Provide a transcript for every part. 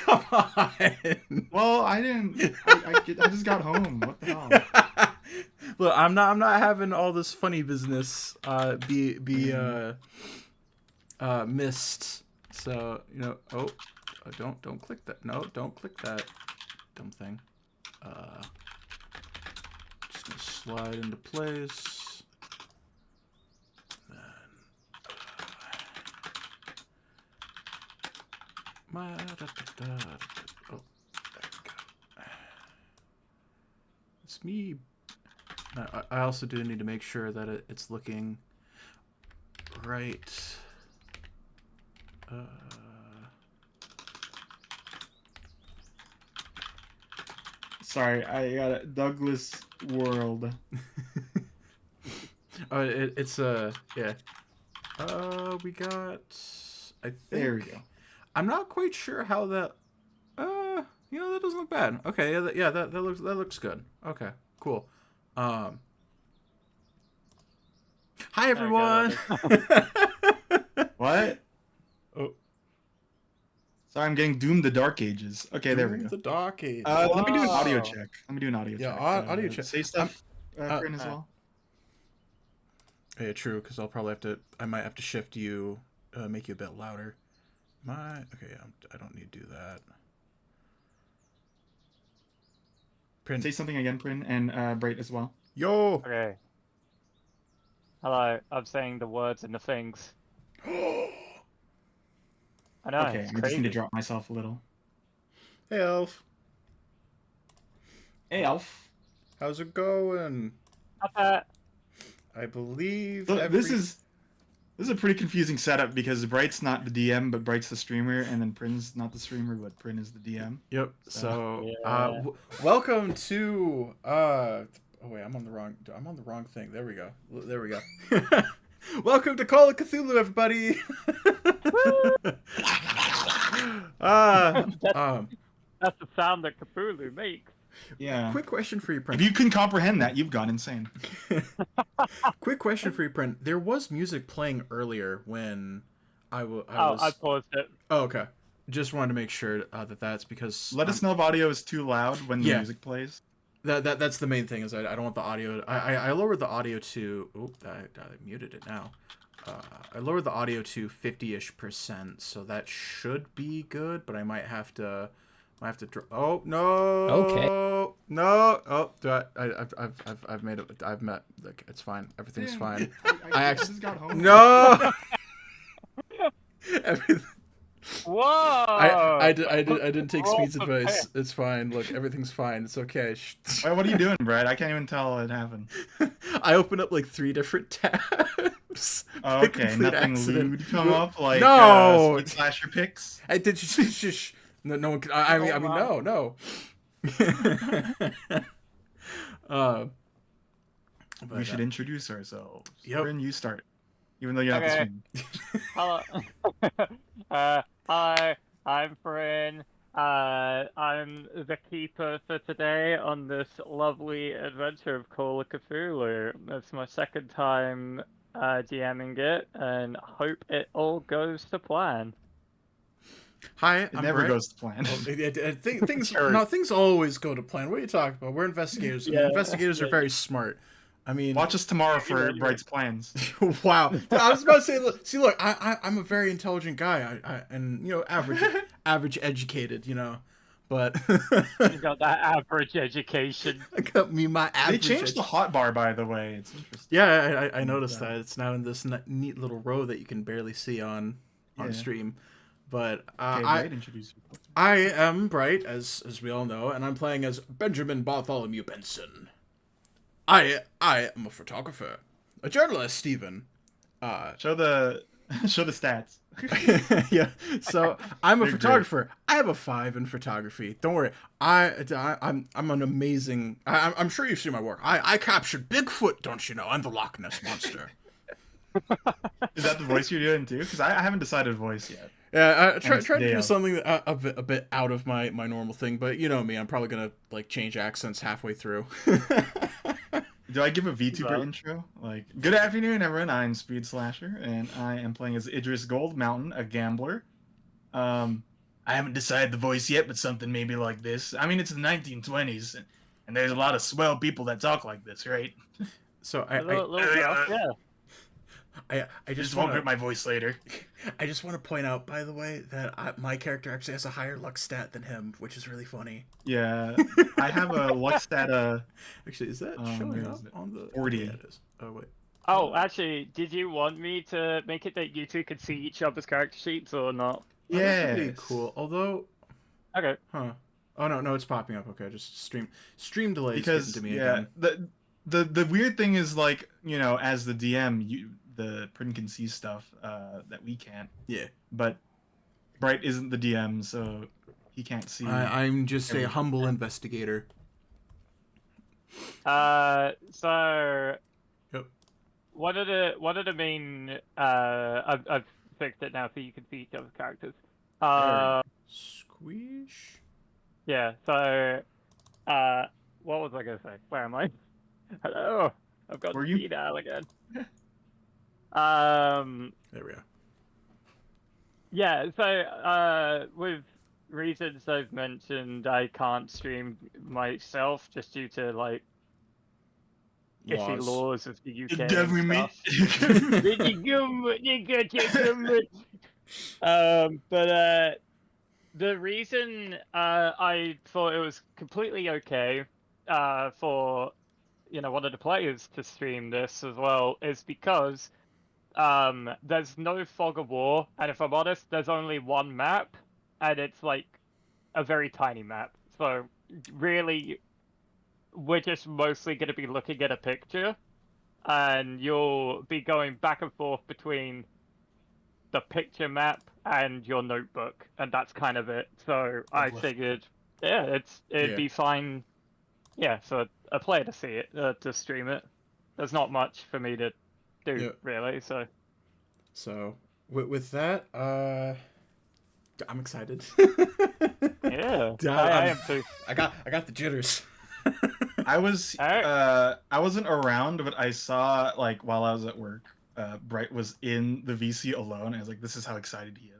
Come on. Well, I didn't. I just got home. What the hell? Look, I'm not having all this funny business be missed. So, don't click that. No, don't click that dumb thing. Just gonna slide into place. Then oh, there we go. It's me. I also do need to make sure that it's looking right. Sorry, I got it. Douglas World. Oh, it's yeah. We got. I think. There we go. I'm not quite sure how that. That doesn't look bad. Okay, that looks good. Okay, cool. Hi everyone. What? Oh, Sorry, I'm getting doomed to Dark Ages. Okay, there we go. The Dark Age. Let me do an audio check. Yeah, check. audio check. Say stuff, Bryn, as well. Yeah, true. Because I might have to shift you, make you a bit louder. Okay. I don't need to do that. Print. Say something again, Bryn, and Bright as well. Yo. Okay. Hello. I'm saying the words and the things. I know. Okay, I just need to drop myself a little. Hey, Elf. Hey, Elf. How's it going? Okay. I believe This is a pretty confusing setup because Bright's not the DM, but Bright's the streamer, and then Prin's not the streamer, but Prin is the DM. Yep. So, welcome to. Oh wait, I'm on the wrong thing. There we go. Welcome to Call of Cthulhu, everybody. That's the sound that Cthulhu makes. Yeah. Quick question for you, Prin. If you can comprehend that, you've gone insane. Quick question for you, Prin. There was music playing earlier when I paused it. Oh, okay. Just wanted to make sure that's because. Let us know if audio is too loud when the music plays. That's the main thing is I don't want the audio. I lowered the audio to. Oop, I muted it now. I lowered the audio to 50-ish%, so that should be good. But I might have to. Oh no! Okay. No! Oh, I've made it. I've met. Like, it's fine. Everything's fine. I actually just got home. No. Everything. Whoa! I didn't take Speed's advice. It's fine. Look, everything's fine. It's okay. Wait, what are you doing, Brad? I can't even tell it happened. I opened up like 3 different tabs. Okay, nothing lewd come up like no Speed Slasher picks. I did just no one. I mean no. We should introduce ourselves. Yep. Bryn, you start. Even though you have to swing. Hello. Hi, I'm Bryn. I'm the keeper for today on this lovely adventure of Call of Cthulhu. It's my second time DMing it, and hope it all goes to plan. Hi, I'm never goes to plan. Things always go to plan. What are you talking about? We're investigators. Yeah. Investigators are very smart. I mean, watch us tomorrow for Bright's plans. Wow, I was about to say, look, I'm a very intelligent guy, and average educated, but You got that average education. I got me my average. They changed the hotbar, by the way. It's interesting. Yeah, I noticed that it's now in this neat little row that you can barely see on stream. But Bright, introduce you. I am Bright, as we all know, and I'm playing as Benjamin Bartholomew Benson. I am a photographer, a journalist, Stephen. Show the stats. Yeah, so I'm a photographer. I have a 5 in photography. Don't worry. I'm an amazing. I'm sure you've seen my work. I captured Bigfoot. Don't you know? I'm the Loch Ness monster. Is that the voice you're doing too? Because I haven't decided voice yet. Yeah, I try to do something a bit out of my normal thing, but you know me, I'm probably gonna change accents halfway through. Do I give a VTuber intro? Good afternoon, everyone. I'm Speed Slasher, and I am playing as Idris Gold Mountain, a gambler. I haven't decided the voice yet, but something maybe like this. I mean, it's the 1920s, and there's a lot of swell people that talk like this, right? So A little gruff, yeah. I Just just won't want grip my voice later. I just want to point out, by the way, that my character actually has a higher luck stat than him, which is really funny. Yeah, I have a luck stat. Actually, is that showing Where up is it? on the 40. Yeah, it is. Oh wait. Oh, actually, did you want me to make it that you two could see each other's character sheets or not? Oh, that could be Yes. cool. Although, Okay. huh? Oh no, it's popping up. Okay, just stream delays Because getting to me yeah, again. the weird thing is, like, you know, as the DM, the Prin can see stuff that we can't. Yeah. But Bright isn't the DM, so he can't see. I'm just a everything. humble investigator. So Yep. what are the main I've fixed it now so you can see each other's characters. Squeeze. Yeah, so what was I gonna say? Where am I? Hello. I've got Were you- speed dial again. There we go. Yeah, so with reasons I've mentioned, I can't stream myself just due to like iffy laws of the UK. The and government. stuff. The government, you got your government. But the reason I thought it was completely okay for one of the players to stream this as well is because there's no fog of war, and if I'm honest, there's only one map, and it's like a very tiny map. So really, we're just mostly going to be looking at a picture, and you'll be going back and forth between the picture map and your notebook, and that's kind of it. So I figured, yeah, it'd be fine, yeah, for a player to see it, to stream it. There's not much for me to do, really. So with that, I'm excited. Yeah, I am too. I got the jitters. I wasn't around, but I saw, like, while I was at work, Bright was in the VC alone. I was like, this is how excited he is.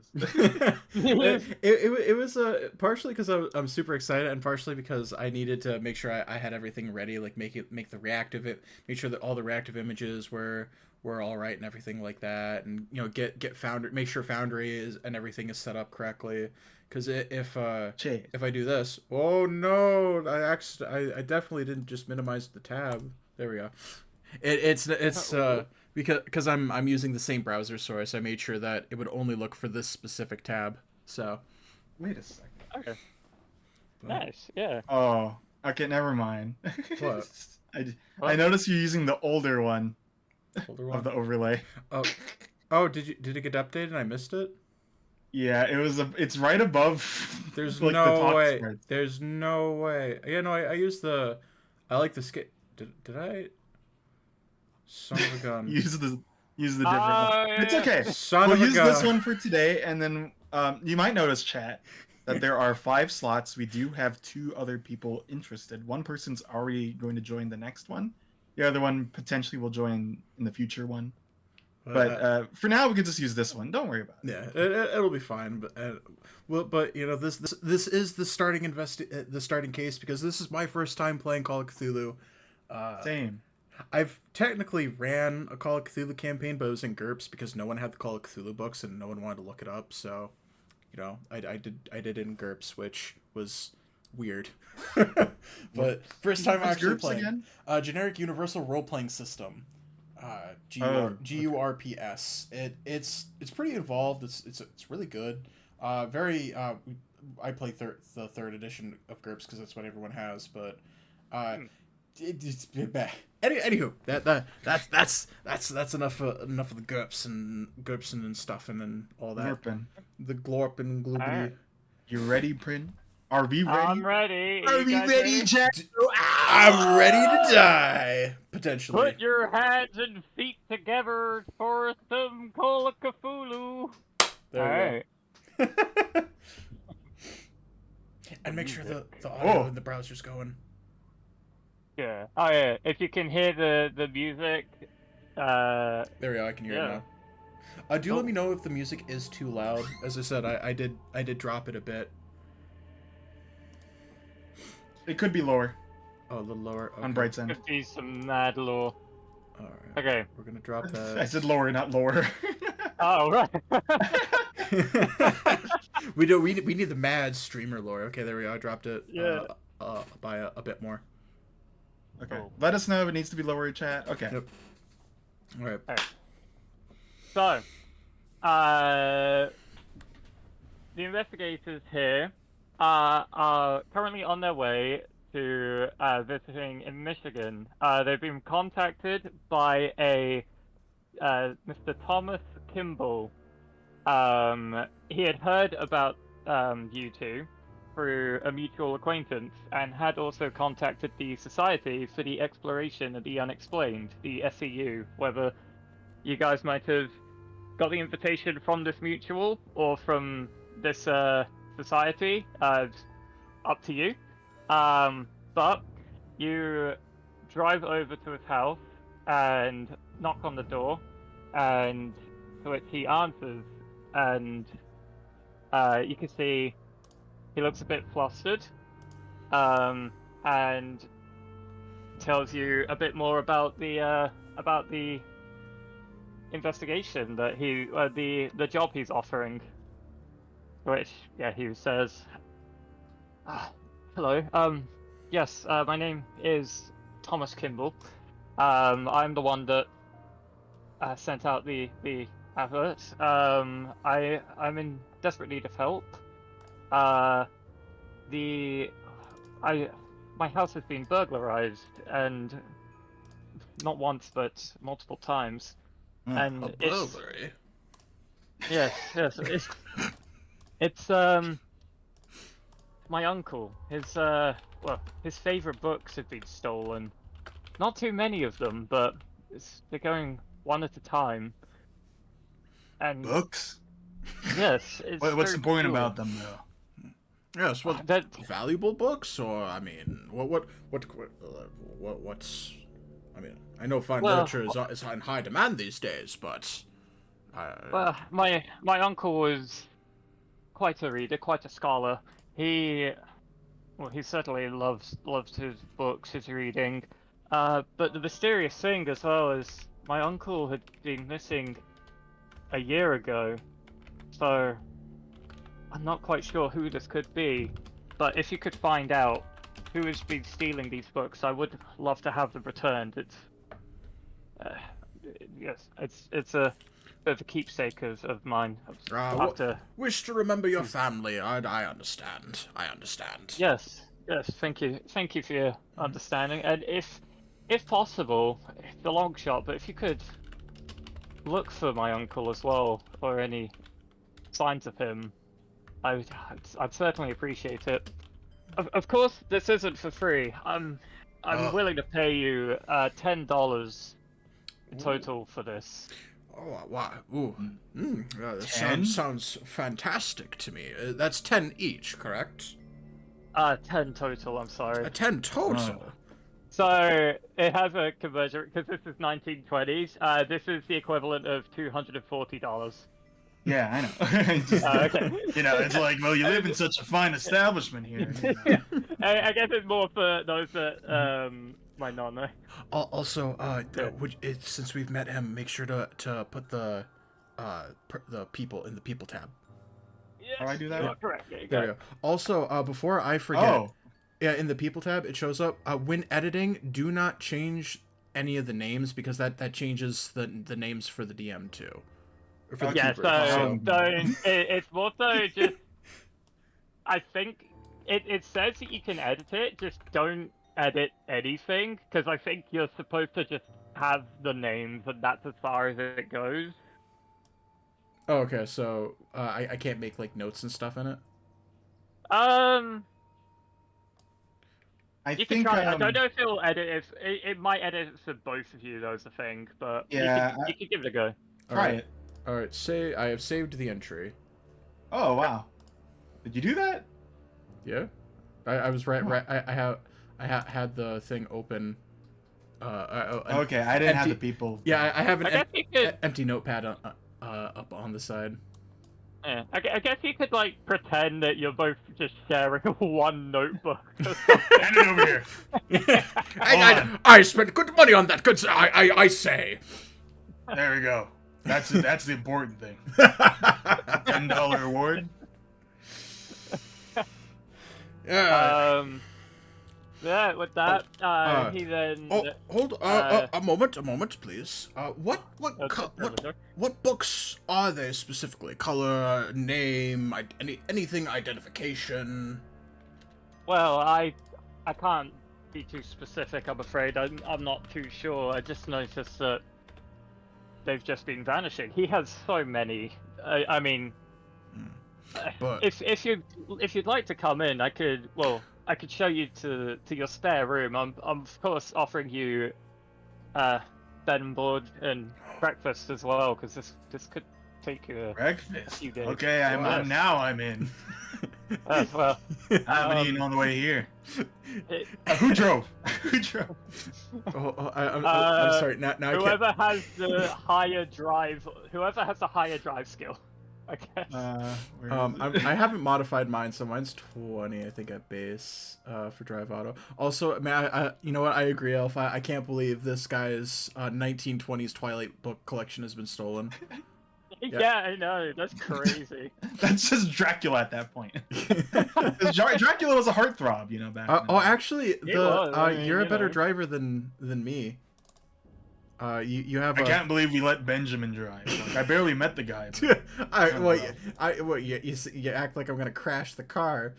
it was partially because I'm super excited, and partially because I needed to make sure I had everything ready, like make the reactive make sure that all the reactive images were all right and everything like that, and get Foundry, make sure Foundry is and everything is set up correctly. Because if I do this, oh no, I definitely didn't just minimize the tab. There we go. It's because I'm using the same browser source. I made sure that it would only look for this specific tab. So wait a second. Okay. Nice. Yeah. Oh, okay. Never mind. What? I noticed you're using the older one. Of the overlay. Oh, did it get updated and I missed it? Yeah, it's right above. There's like, no the way. parts. There's no way. Yeah, no, I used I like the skate. Did I? Son of a gun. use the different one. Yeah. It's okay. Son We'll of a use gun. this one for today, and then you might notice, chat, that there are 5 slots. We do have 2 other people interested. One person's already going to join the next one. The other one potentially will join in the future one. But for now, we can just use this one. Don't worry about it. Yeah, it'll be fine. But this is the starting case, because this is my first time playing Call of Cthulhu. Same. I've technically ran a Call of Cthulhu campaign, but it was in GURPS because no one had the Call of Cthulhu books and no one wanted to look it up. So, I did it in GURPS, which was weird. But first time actually GURPS playing. again? Generic Universal Role Playing System. GURPS. It's pretty involved. It's really good. I play the third edition of GURPS because that's what everyone has. But it's bad. Anywho, that's enough of the GURPS and stuff and then all that. Glorpin. The glorp and gloopy. Alright. You ready, Prin? Are we ready? I'm ready. Are we ready, Jack? I'm ready to die, potentially. Put your hands and feet together for some Call of Cthulhu. There we go. And make sure the audio in the browser's going. Yeah. Oh yeah. If you can hear the music. There we go. I can hear it now. Do let me know if the music is too loud. As I said, I did drop it a bit. It could be lower Oh, a little lower. Okay. on Bright's end. Could be some mad lore. All right. Okay. We're gonna drop that. I said lower, not lower. Oh, right. we need the mad streamer lore. Okay, there we go. I dropped it. Yeah. By a bit more. Okay. Cool. Let us know if it needs to be lower in chat. Okay. Yep. All right. So, the investigators here are currently on their way to visiting in Michigan. They've been contacted by a Mr. Thomas Kimball. He had heard about you two through a mutual acquaintance and had also contacted the Society for the Exploration of the Unexplained, the SEU, whether you guys might have got the invitation from this mutual or from this society. Up to you. But you drive over to his house and knock on the door, and to which he answers, and you can see he looks a bit flustered, and tells you a bit more about the investigation that the job he's offering. Which, yeah, he says, hello, yes, my name is Thomas Kimball. I'm the one that sent out the advert. I'm in desperate need of help. My house has been burglarized, and not once but multiple times. And A burglary. yes, it's my uncle. His favorite books have been stolen. Not too many of them, but they're going one at a time. And Books? yes, it's What's the very point peculiar. about them, though? Yes. What That valuable books, or I mean, what's? I mean, I know fine Well- literature is in high demand these days, but. well, my uncle was quite a reader, quite a scholar. He certainly loves his books, his reading. But the mysterious thing as well is my uncle had been missing a year ago, so I'm not quite sure who this could be. But if you could find out who has been stealing these books, I would love to have them returned. It's a bit of a keepsake of mine. Wish to remember your family. I understand. I understand. Yes, thank you for your understanding. And if possible, it's a long shot, but if you could look for my uncle as well, or any signs of him, I'd certainly appreciate it. Of course, this isn't for free. I'm willing to pay you $10 total for this. Oh wow! Ooh, that 10? sounds fantastic to me. That's 10 each, correct? 10 total. I'm sorry. 10 total. So it has a conversion because this is 1920s. This is the equivalent of $240. Yeah, I know. Just, Okay. You know, it's like, well, you live in such a fine establishment here. You know. I guess it's more for those that might not know. Also, since we've met him, make sure to put the people in the people tab. Yes, How do I do that? you are correct. There you There go. we go. Also, before I forget, Oh, yeah, in the people tab it shows up. When editing, do not change any of the names because that changes the names for the DM too. Or for the Yeah, keeper. it's more so just. I think it says that you can edit it. Just don't edit anything because I think you're supposed to just have the names and that's as far as it goes. Oh, okay, so I can't make like notes and stuff in it. I You can think. try. I don't know if it'll edit. If it might edit it for both of you, though, is the thing. But Yeah, you can give it a go. Try it. All right, say I have saved the entry. Oh wow, did you do that? Yeah, I was right. I had the thing open. Okay, I didn't have empty- the people. Yeah, I have an I guess you could. empty notepad up on the side. Yeah, I guess you could like pretend that you're both just sharing one notebook. Or something. Hand it over here. I spent good money on that. Good, I say. There we go. That's the important thing. $10 reward. Yeah. Yeah, with that, he then. Oh, hold a moment, please. What Sure. books are they specifically? Color, name, anything, identification. Well, I can't be too specific. I'm afraid. I'm not too sure. I just noticed that they've just been vanishing. He has so many. I mean, But if you'd like to come in, I could show you to your spare room. I'm of course offering you bed and board and breakfast as well, because this could take you a Breakfast. few days. Okay, I'm in. As well. I haven't eaten on the way here. It- Who drove? Who drove? I'm sorry. Now I can't. whoever has the higher drive skill. I guess. Where is it? I haven't modified mine, so mine's 20, I think, at base for drive auto. Also, man, I you know what? I agree, Elf. I can't believe this guy's 1920s Twilight book collection has been stolen. Yeah, I know. That's crazy. That's just Dracula at that point. 'Cause Dracula was a heartthrob, back. in the day. Actually, you're a better know. driver than me. You have I can't believe we let Benjamin drive. Like, I barely met the guy. But you act like I'm gonna crash the car.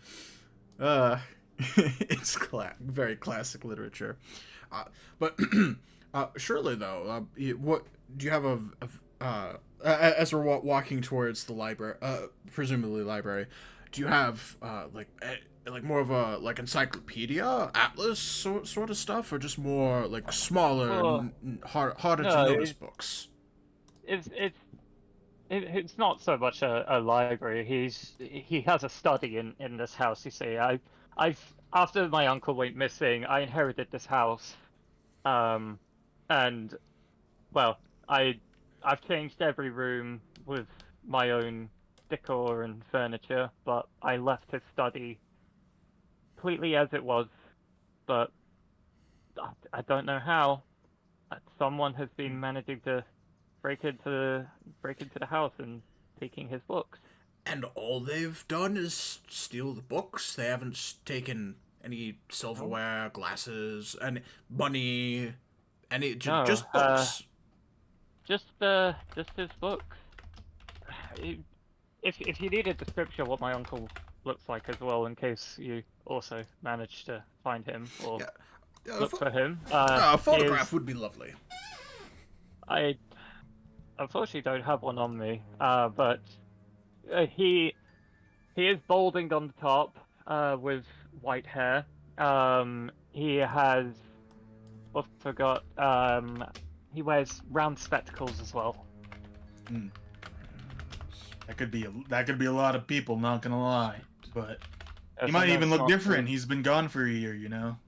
It's very classic literature. But surely though, what do you have as we're walking towards the library, presumably library, do you have like more of a like encyclopedia, atlas sort of stuff, or just more like smaller, harder to notice books? It's not so much a library. He has a study in this house. You see, I've after my uncle went missing, I inherited this house, and well, I've changed every room with my own decor and furniture, but I left his study completely as it was. But I don't know how. Someone has been managing to break into the house and taking his books. And all they've done is steal the books. They haven't taken any silverware, glasses, and money, just books. Just his books. If you need a description of what my uncle looks like as well, in case you also manage to find him or look for him. A photograph would be lovely. I unfortunately don't have one on me, but he is balding on the top, with white hair. He has he wears round spectacles as well. That could be a lot of people, not gonna lie. But he So might even that's look not different. too- He's been gone for a year,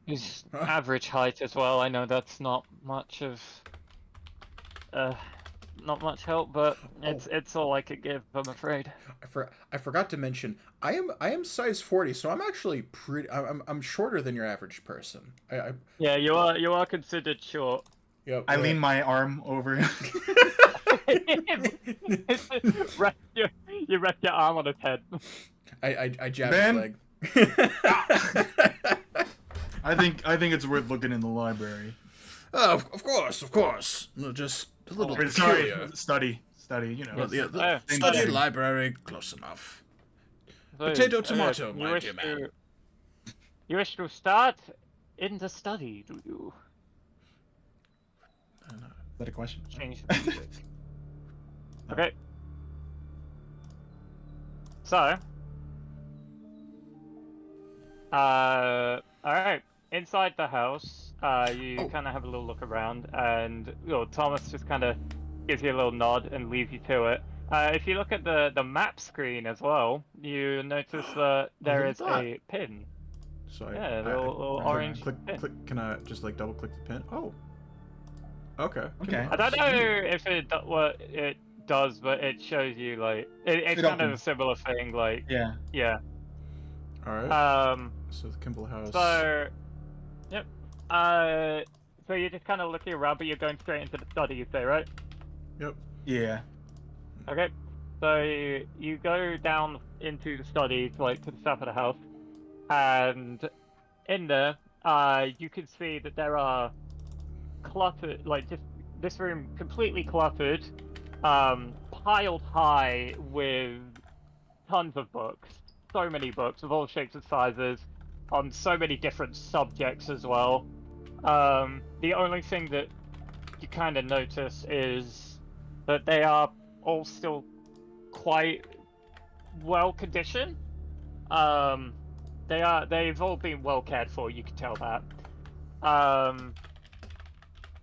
He's average height as well. I know that's not much help, but it's all I could give, I'm afraid. I forgot to mention, I am size 40, so I'm actually pretty. I'm shorter than your average person. Yeah, you are considered short. Yep. I lean my arm over. You rest your arm on his head. I jab Ben? his leg. I think it's worth looking in the library. Of course. No, just a little Wait, sorry, peculiar. study. The Same study thing. library, close enough. So, Potato, tomato, you my wish dear man. You wish to start in the study, do you? Is that a question? Change the music. Okay. So, alright. Inside the house, you kind of have a little look around, and Thomas just kind of gives you a little nod and leads you to it. If you look at the map screen as well, you notice that there is a pin. So Yeah, little orange click. Can I just like double click the pin? Oh. Okay. Okay. I don't know if it does, but it shows you like it's It kind of a opens. similar thing. Like, Yeah. yeah. All right. Um. So the Kimball House. So, yep. So you're just kind of looking around, but you're going straight into the study, you say, right? Yep. Yeah. Okay. So you go down into the study, like to the south of the house, and in there, you can see that there are cluttered, like just this room completely cluttered, piled high with tons of books, so many books of all shapes and sizes, on so many different subjects as well. The only thing that you kind of notice is that they are all still quite well conditioned. They've all been well cared for. You can tell that.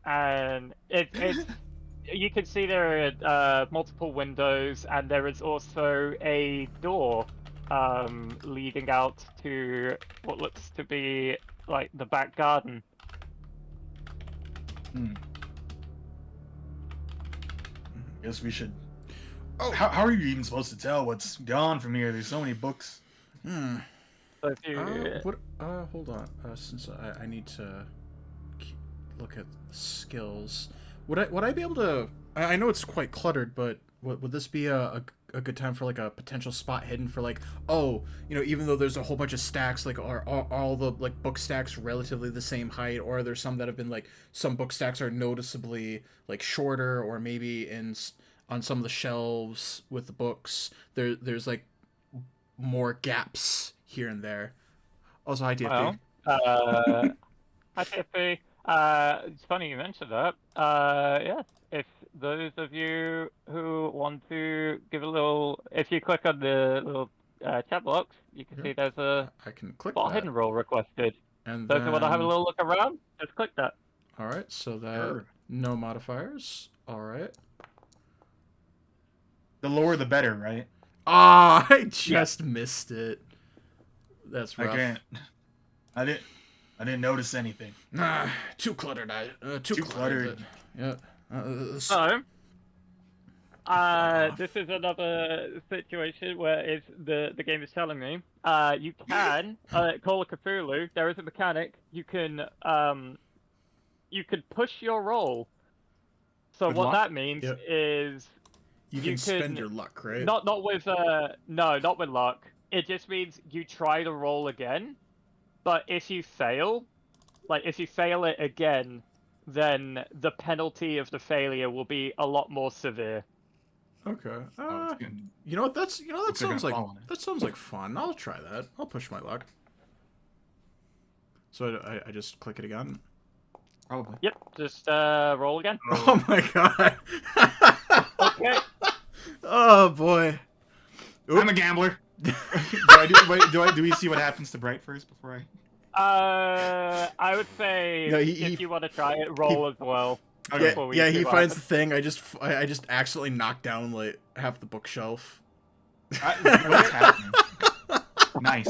And it's you can see there are multiple windows, and there is also a door leading out to what looks to be like the back garden. Guess we should. Oh. How are you even supposed to tell what's gone from here? There's so many books. So if you Hold on. Since I need to look at skills, would I be able to? I know it's quite cluttered, but would this be a good time for like a potential spot hidden for like, oh, even though there's a whole bunch of stacks, like are all the like book stacks relatively the same height, or are there some that have been like some book stacks are noticeably like shorter, or maybe on some of the shelves with the books there's like more gaps here and there. Also, hi DFB. Hi TFP. It's funny you mentioned that. Yeah, if those of you who want to give a little, if you click on the little chat box, you can see there's a I can click spot that. hidden roll requested. And So if you want to have a little look around, just click that. All right, so that Sure. no modifiers. All right. The lower the better, right? Ah, I just missed it. That's rough. I can't. I didn't notice anything. Nah, too cluttered. Too cluttered. Yeah. So, this is another situation where it's the game is telling me you can call a Cthulhu. There is a mechanic. You can push your roll. So With what luck? that means is you can spend your luck, right? not with not with luck. It just means you try to roll again, but if you fail, like if you fail it again, then the penalty of the failure will be a lot more severe. Okay. Oh, it's good. You know what? That sounds like fall on it. that sounds like fun. I'll try that. I'll push my luck. So I just click it again. Probably. Yep, just roll again. Oh my god. Okay. Oh boy. I'm a gambler. do we see what happens to Bright first before I? I would say if you want to try it, roll as well. Yeah, he finds the thing. I just accidentally knocked down like half the bookshelf. What's happening? Nice.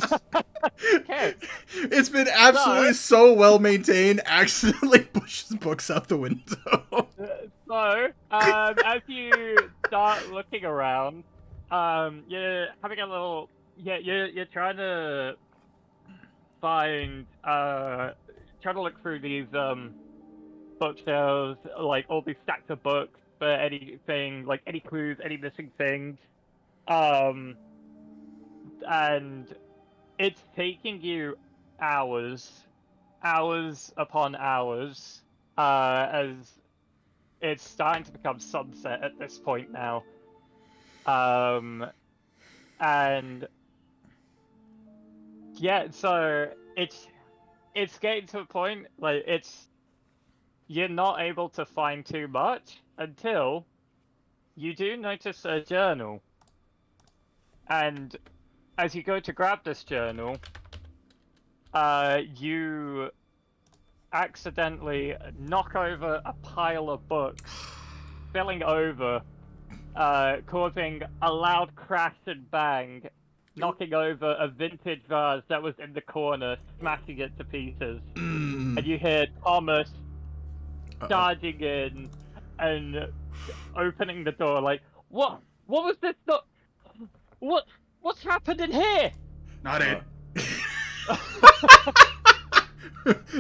Okay. It's been absolutely so well maintained. Accidentally pushes books out the window. So, as you start looking around, you're having a little, you're trying to find, trying to look through these bookshelves, like all these stacks of books for anything, like any clues, any missing things, and it's taking you hours upon hours, as it's starting to become sunset at this point now. And yeah, so it's getting to a point like you're not able to find too much until you do notice a journal. And as you go to grab this journal, you accidentally knock over a pile of books, spilling over, causing a loud crash and bang, knocking over a vintage vase that was in the corner, smashing it to pieces. And you hear Thomas charging in and opening the door like, What was this? What's happened in here? Not it.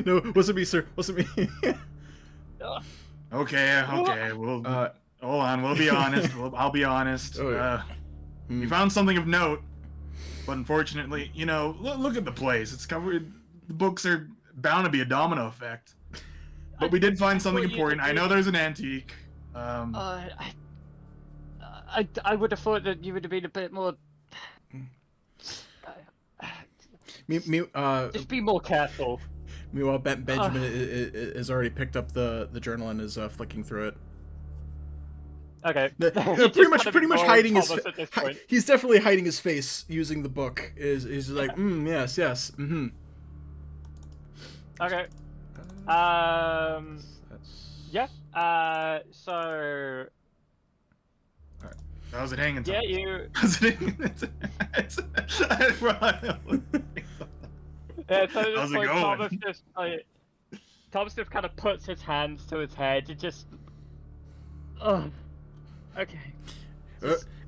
No, wasn't me, sir. Wasn't me. Okay. We'll hold on. We'll be honest. I'll be honest. Oh, yeah. We found something of note, but unfortunately, look at the place. It's covered. The books are bound to be a domino effect. But we did find something important. I know there's an antique. I would have thought that you would have been a bit more. Just be more careful. Meanwhile, Benjamin has already picked up the journal and is flicking through it. Okay. Pretty much hiding his. He's definitely hiding his face using the book. Is like, yes, mm-hmm. Okay. Yeah. So. How's it hanging? Yeah, you. How's it hanging? Yeah, so at How's this it point, going? Thomas just kind of puts his hands to his head. It just. Oh. Okay.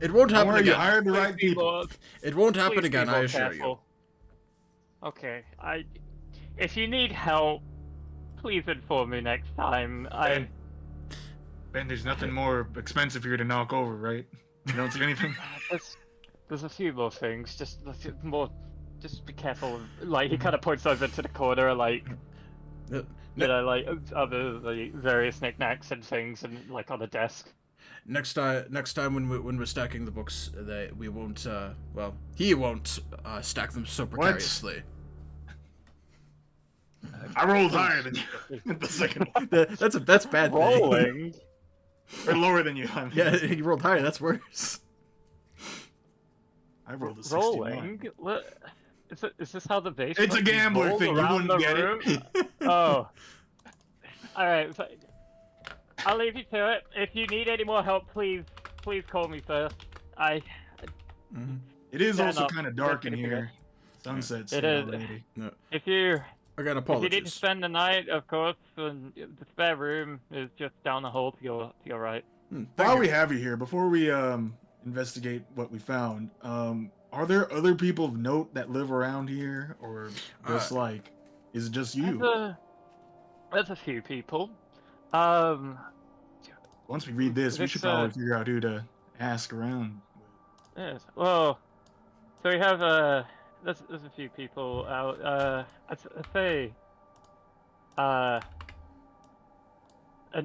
It won't happen again. You hired the right people. It won't happen again, I assure you. Okay, if you need help, please inform me next time. Ben, there's nothing more expensive here to knock over, right? You don't see anything? There's a few more things. Just be careful. Like, he kind of points over to the corner, like, other various knickknacks and things, and like on the desk. Next time when we're stacking the books, we won't. He won't stack them so precariously. I rolled higher than you. The second one. That's bad. Rolling. Or lower than you. I mean. Yeah, he rolled higher. That's worse. I rolled a 69. Rolling. What? Is this how the base? It's a gambler thing. You wouldn't get it. Oh. All right. So I'll leave you to it. If you need any more help, please call me first. It is also kind of dark in here. Sunset's it is. already. No. If you need to spend the night, of course, the spare room is just down the hall to your right. While we have you here, before we investigate what we found, are there other people of note that live around here, or just is it just you? There's a few people. Once we read this, we should probably figure out who to ask around. Yes. Well, so we have there's a few people out. I'd say an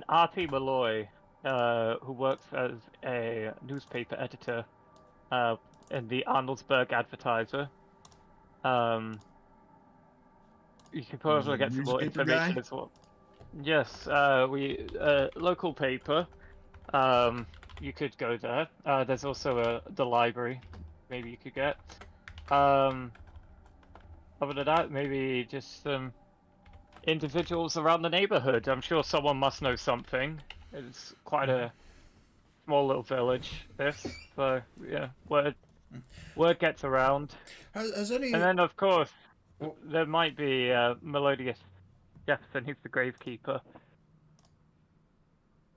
Artie Malloy, who works as a newspaper editor in the Arnoldsburg Advertiser. You could probably get some more information as well. Yes, we local paper. You could go there. There's also the library. Maybe you could get. Other than that, maybe just some individuals around the neighborhood. I'm sure someone must know something. It's quite a small little village, this. So yeah, word gets around. Has any? And then of course there might be Melodious Jefferson, who's the gravekeeper.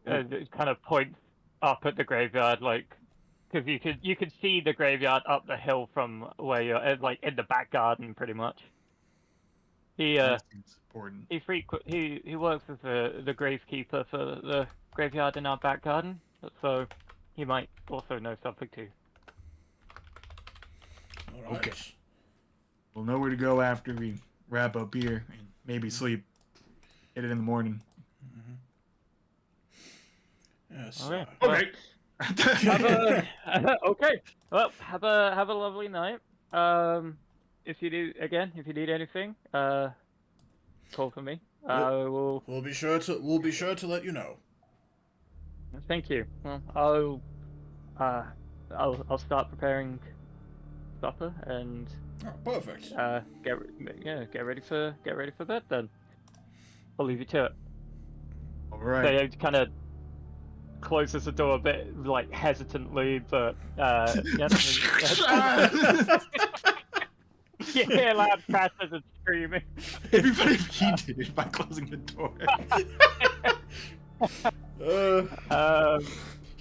It kind of points up at the graveyard, like, because you could see the graveyard up the hill from where you're, like, in the back garden, pretty much. He important. He works as the gravekeeper for the graveyard in our back garden, so he might also know something too. All right. Okay. We'll know where to go after we wrap up here and maybe sleep. Get it in the morning. Yes. Okay. Okay. Okay. Well, have a lovely night. If you need anything, call for me. We'll be sure to let you know. Thank you. Well, I'll start preparing supper and. Oh, perfect. Get ready for bed then. I'll leave you to it. All right. So he kind of closes the door a bit, like, hesitantly, but yeah. You hear loud crashes and screaming. It'd be funny if he did it by closing the door.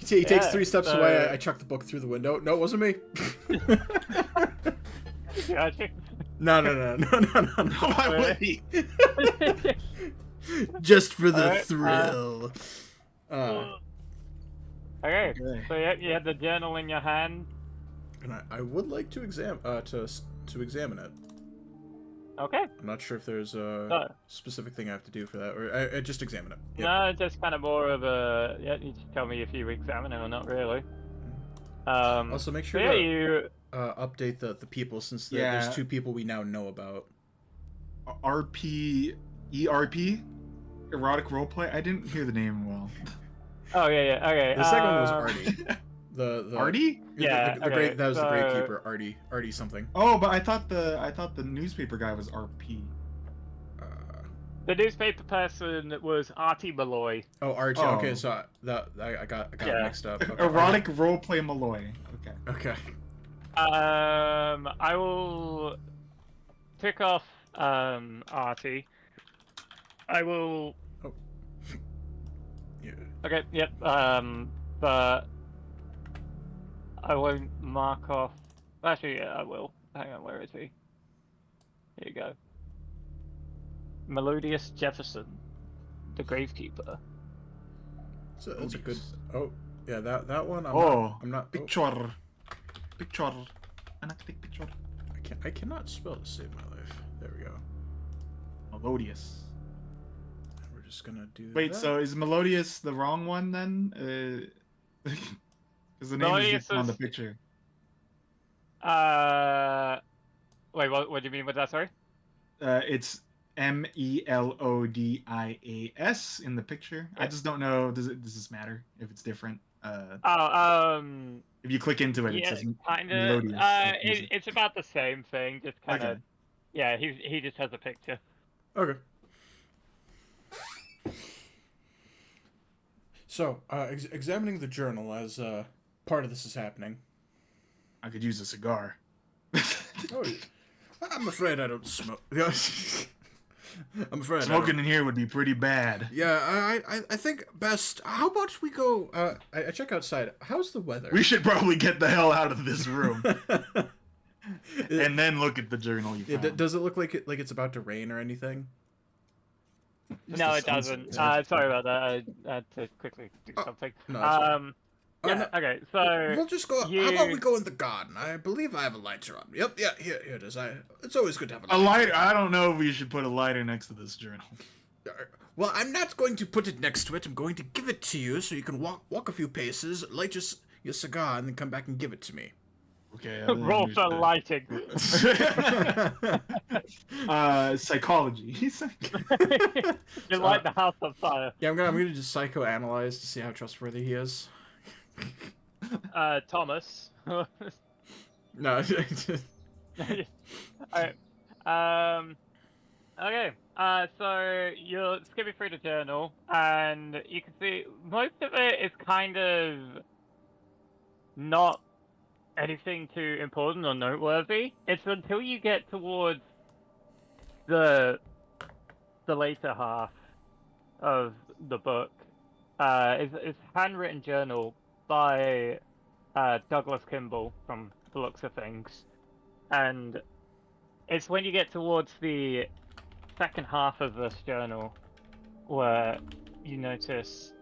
He takes 3 steps so- away. I chuck the book through the window. No, it wasn't me. Gotcha. No. Why would he? Just for the Alright, thrill. Okay, Okay. so yeah, you had the journal in your hand. And I would like to to examine it. Okay. I'm not sure if there's a So- specific thing I have to do for that, or I just examine it. Yeah. No, just kind of more of a. Yeah, you just tell me if you examine it or not really. Also, make sure so yeah, to you. update the people since Yeah. there's 2 people we now know about. ERP, erotic roleplay. I didn't hear the name well. Oh yeah. Okay. The second one was Artie. The Artie? Yeah, the great, that was the so- gravekeeper, Artie something. Oh, but I thought the newspaper guy was RP. The newspaper person was Artie Malloy. Oh, Artie. Oh. Okay, so I got it Yeah. mixed up. Okay. Erotic roleplay Malloy. Okay. Okay. I will tick off Artie. I will. Yeah. Okay. Yep. But I won't mark off. Actually, yeah, I will. Hang on. Where is he? Here you go. Melodious Jefferson, the gravekeeper. So that's a good. Oh, yeah. That one. I'm not. Oh, Picture. Picture. I like to take picture. I cannot spell to save my life. There we go. Melodious. And we're just gonna do. Wait, that. so is Melodious the wrong one then? Because the name is Melodious just on the is- picture. Wait, what do you mean with that? Sorry. It's Melodias in the picture. I just don't know. Does this matter if it's different? If you click into it, it Yeah, says kind of. Melodious. like music. It's about the same thing, just kind of. Okay. Yeah, he just has a picture. Okay. So, examining the journal as part of this is happening. I could use a cigar. Oh, I'm afraid I don't smoke. I'm afraid Smoking in here would be pretty bad. Yeah, I think best. How about we go? I check outside. How's the weather? We should probably get the hell out of this room and then look at the journal you found. Does it look like it's about to rain or anything? Just No, the it doesn't. sunset. Sorry about that. I had to quickly do Oh, something. no, it's fine. Yeah. no, Okay. So we'll just go. How about we go in the garden? I believe I have a lighter on. Yep. Yeah. Here it is. It's always good to have A lighter. I don't know if we should put a lighter next to this journal. Well, I'm not going to put it next to it. I'm going to give it to you so you can walk a few paces, light your cigar, and then come back and give it to me. Okay. roll for lighting. Psychology. You light the house on fire. Yeah, I'm gonna just psychoanalyze to see how trustworthy he is. Thomas. No. Alright. Okay. So you're skipping through the journal, and you can see most of it is kind of not anything too important or noteworthy. It's until you get towards the later half of the book. It's handwritten journal by Douglas Kimball from the looks of things, and it's when you get towards the second half of this journal where you notice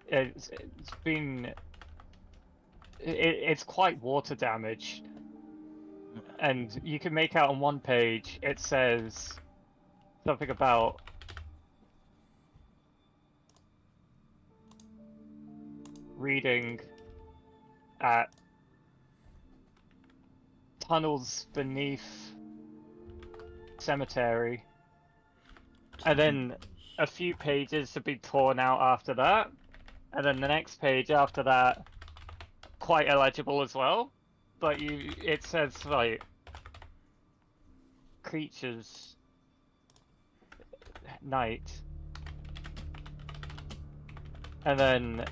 it's quite water damaged, and you can make out on one page it says something about reading at tunnels beneath cemetery, and then a few pages have been torn out after that, and then the next page after that quite illegible as well, but it says like creatures night, and then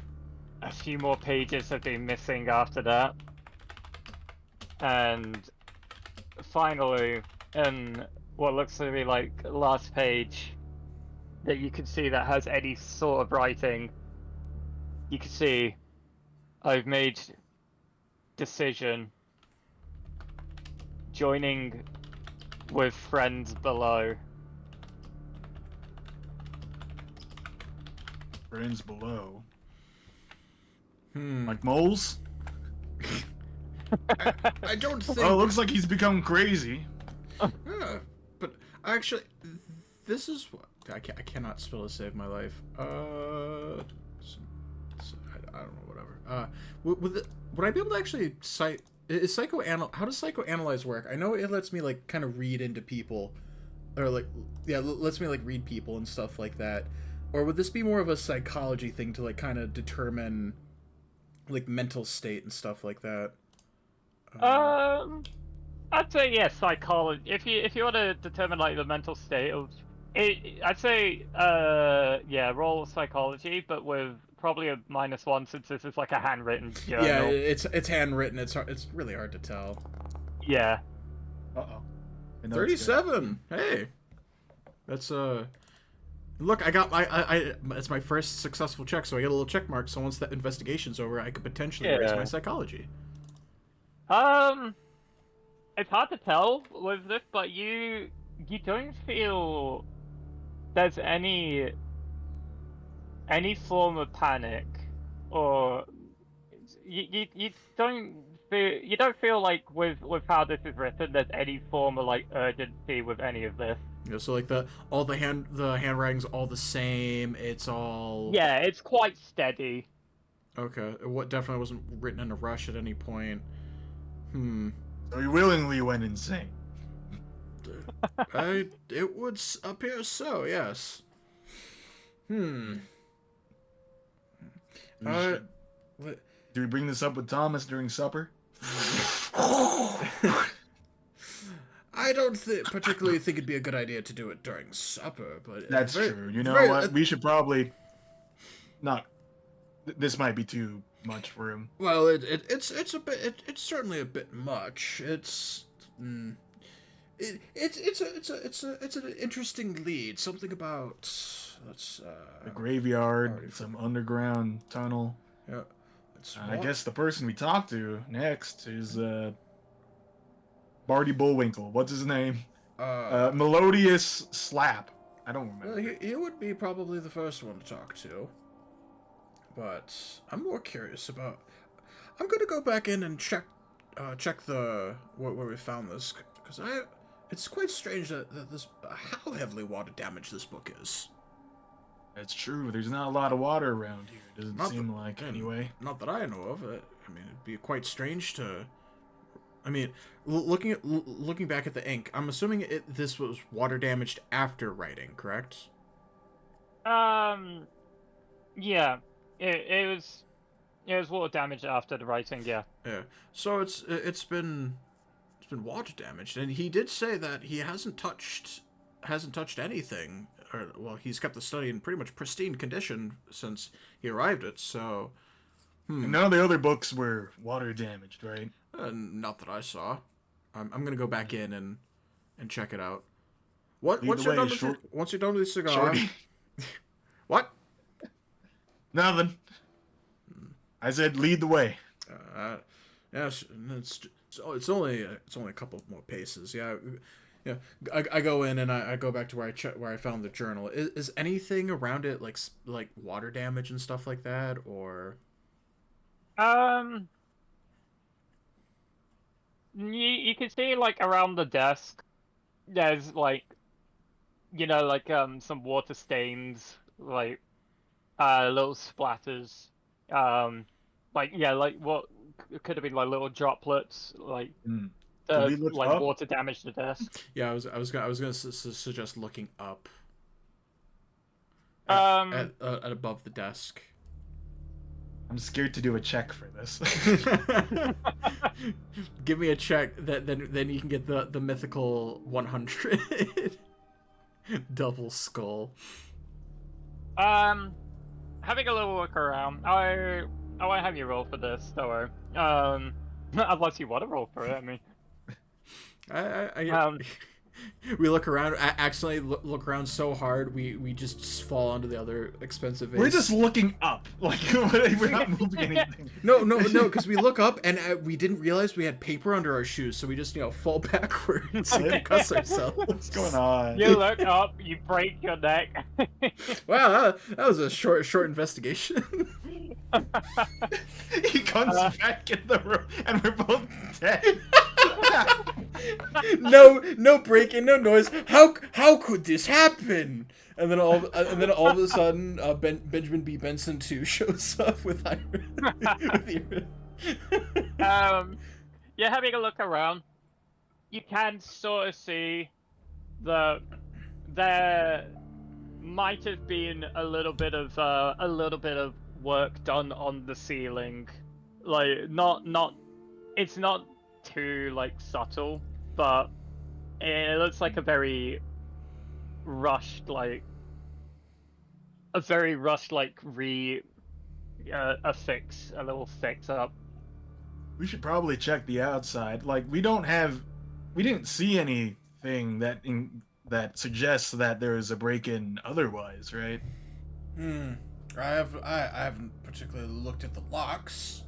a few more pages have been missing after that, and finally in what looks to be like last page that you can see that has any sort of writing, you can see I've made decision joining with friends below. Friends below. Hmm. Like moles? I don't think. Oh, it looks like he's become crazy. Yeah, but actually, this is what I cannot spell to save my life. I don't know, whatever. Would I be able to actually cite? Is how does psychoanalyze work? I know it lets me like kind of read into people, or like lets me like read people and stuff like that. Or would this be more of a psychology thing to like kind of determine like mental state and stuff like that? I'd say yeah, psychology. If you want to determine like the mental state of it, I'd say yeah, roll psychology, but with probably a -1 since this is like a handwritten Yeah, journal. it's handwritten. It's really hard to tell. Yeah. Uh-oh. 37. Hey, that's Look, I got it's my first successful check, so I get a little check mark. So once that investigation's over, I could potentially raise my psychology. It's hard to tell with this, but you don't feel there's any form of panic, or you don't feel like with how this is written there's any form of like urgency with any of this. Yeah, so like the handwriting's all the same. It's all Yeah, it's quite steady. okay. What definitely wasn't written in a rush at any point. So he willingly went insane. It would appear so. Yes. Do we bring this up with Thomas during supper? I don't particularly think it'd be a good idea to do it during supper, but That's true. You know what? We should probably not. This might be too much for him. Well, it's a bit. It's certainly a bit much. It's an interesting lead. Something about A graveyard, some underground tunnel. Yeah. I guess the person we talk to next is Barty Bullwinkle. What's his name? Melodious Slap. I don't remember. Well, he would be probably the first one to talk to. But I'm more curious about. I'm gonna go back in and check the where we found this, because it's quite strange that this how heavily water damaged this book is. That's true. There's not a lot of water around here. It doesn't seem like, anyway. Not that I know of. I mean, it'd be quite strange to. I mean, looking back at the ink, I'm assuming this was water damaged after writing, correct? Yeah. It was water damage after the writing, yeah. Yeah. So it's been water damaged, and he did say that he hasn't touched anything, or well, he's kept the study in pretty much pristine condition since he arrived at. So, And none of the other books were water damaged, right? Not that I saw. I'm gonna go back in and check it out. Once you're done with the cigar. What? Nothing. I said lead the way. Yes, it's only a couple more paces. Yeah. I go in and I go back to where I found the journal. Is anything around it like water damage and stuff like that, or? You can see like around the desk, there's like, some water stains, like little splatters, like what could have been like little droplets, like up? water damage the desk. Yeah, I was gonna suggest looking up. At above the desk. I'm scared to do a check for this. Give me a check. Then you can get the mythical 100 double skull. Having a little look around. I won't have you roll for this, don't worry. Unless you want to roll for it. I mean, We look around, accidentally look around so hard, we just fall onto the other expensive vase. We're just looking up, like we're not moving anything. No, because we look up and we didn't realize we had paper under our shoes, so we just fall backwards and concuss ourselves. What's going on? You look up, you break your neck. Wow, that was a short investigation. He comes back in the room, and we're both dead. No breaking, no noise. How could this happen? And then all of a sudden, Benjamin B. Benson 2 shows up with Iron. You're having a look around. You can sort of see there might have been a little bit of work done on the ceiling. Like it's not too subtle, but it looks like a very rushed a little fix up. We should probably check the outside. Like, we didn't see anything that suggests that there is a break-in otherwise, right? I haven't particularly looked at the locks.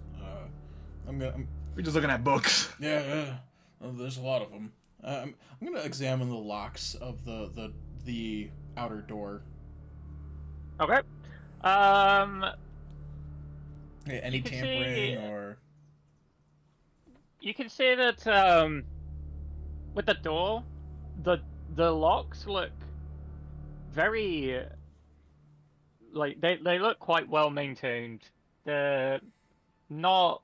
We're just looking at books. Yeah. There's a lot of them. I'm gonna examine the locks of the outer door. Okay. Any tampering or? You can see that with the door, the locks look very they look quite well maintained. They're not.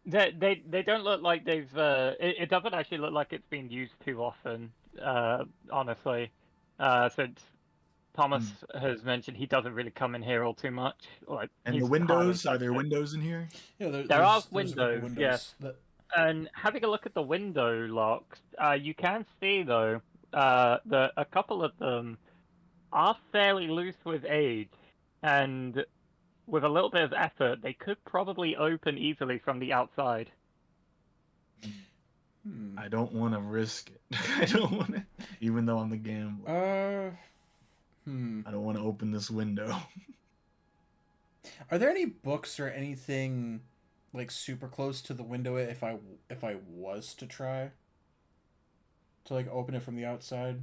They don't look like they've. It doesn't actually look like it's been used too often. Honestly, since Thomas has mentioned he doesn't really come in here all too much. And the windows, are there windows in here? Yeah, there are windows. Yes. And having a look at the window locks, you can see though that a couple of them are fairly loose with age, and with a little bit of effort, they could probably open easily from the outside. I don't want to risk it. I don't want to, even though I'm the gambler. I don't want to open this window. Are there any books or anything super close to the window if I was to try to open it from the outside?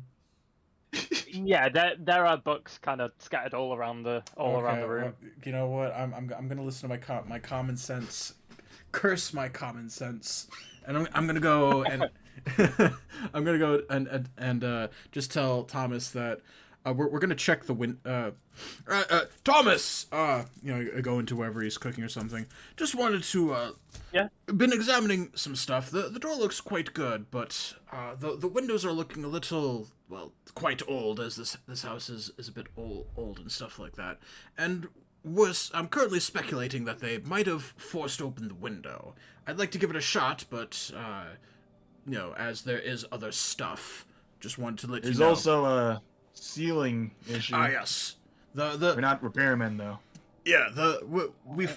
Yeah, there are books kind of scattered all around the room. You know what? I'm gonna listen to my common sense. Curse my common sense, and I'm gonna go and I'm gonna go and just tell Thomas that we're gonna check the Thomas. I go into wherever he's cooking or something. Just wanted to been examining some stuff. The door looks quite good, but the windows are looking a little quite old, as this house is a bit old and stuff like that. And I'm currently speculating that they might have forced open the window. I'd like to give it a shot, but as there is other stuff, just wanted to let you know. There's also a ceiling issue. Yes. We're not repairmen though. Yeah,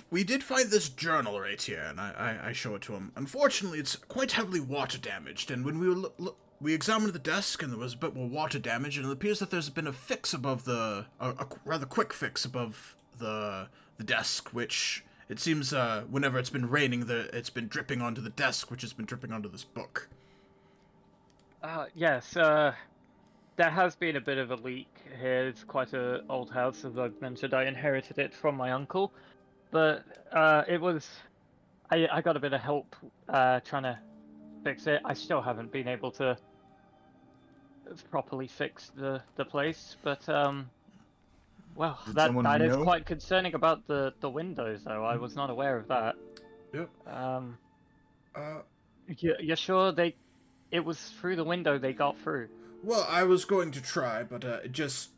we did find this journal right here, and I show it to him. Unfortunately, it's quite heavily water damaged, and when we examined the desk, and there was a bit more water damage, and it appears that there's been a fix above a rather quick fix above the desk, which it seems whenever it's been raining, it's been dripping onto the desk, which has been dripping onto this book. Yes. There has been a bit of a leak here. It's quite an old house, as I've mentioned. I inherited it from my uncle, but it was. I got a bit of help trying to fix it. I still haven't been able to properly fix the place, but that is quite concerning about the windows, though. I was not aware of that. Yep. You're sure it was through the window they got through? Well, I was going to try, but just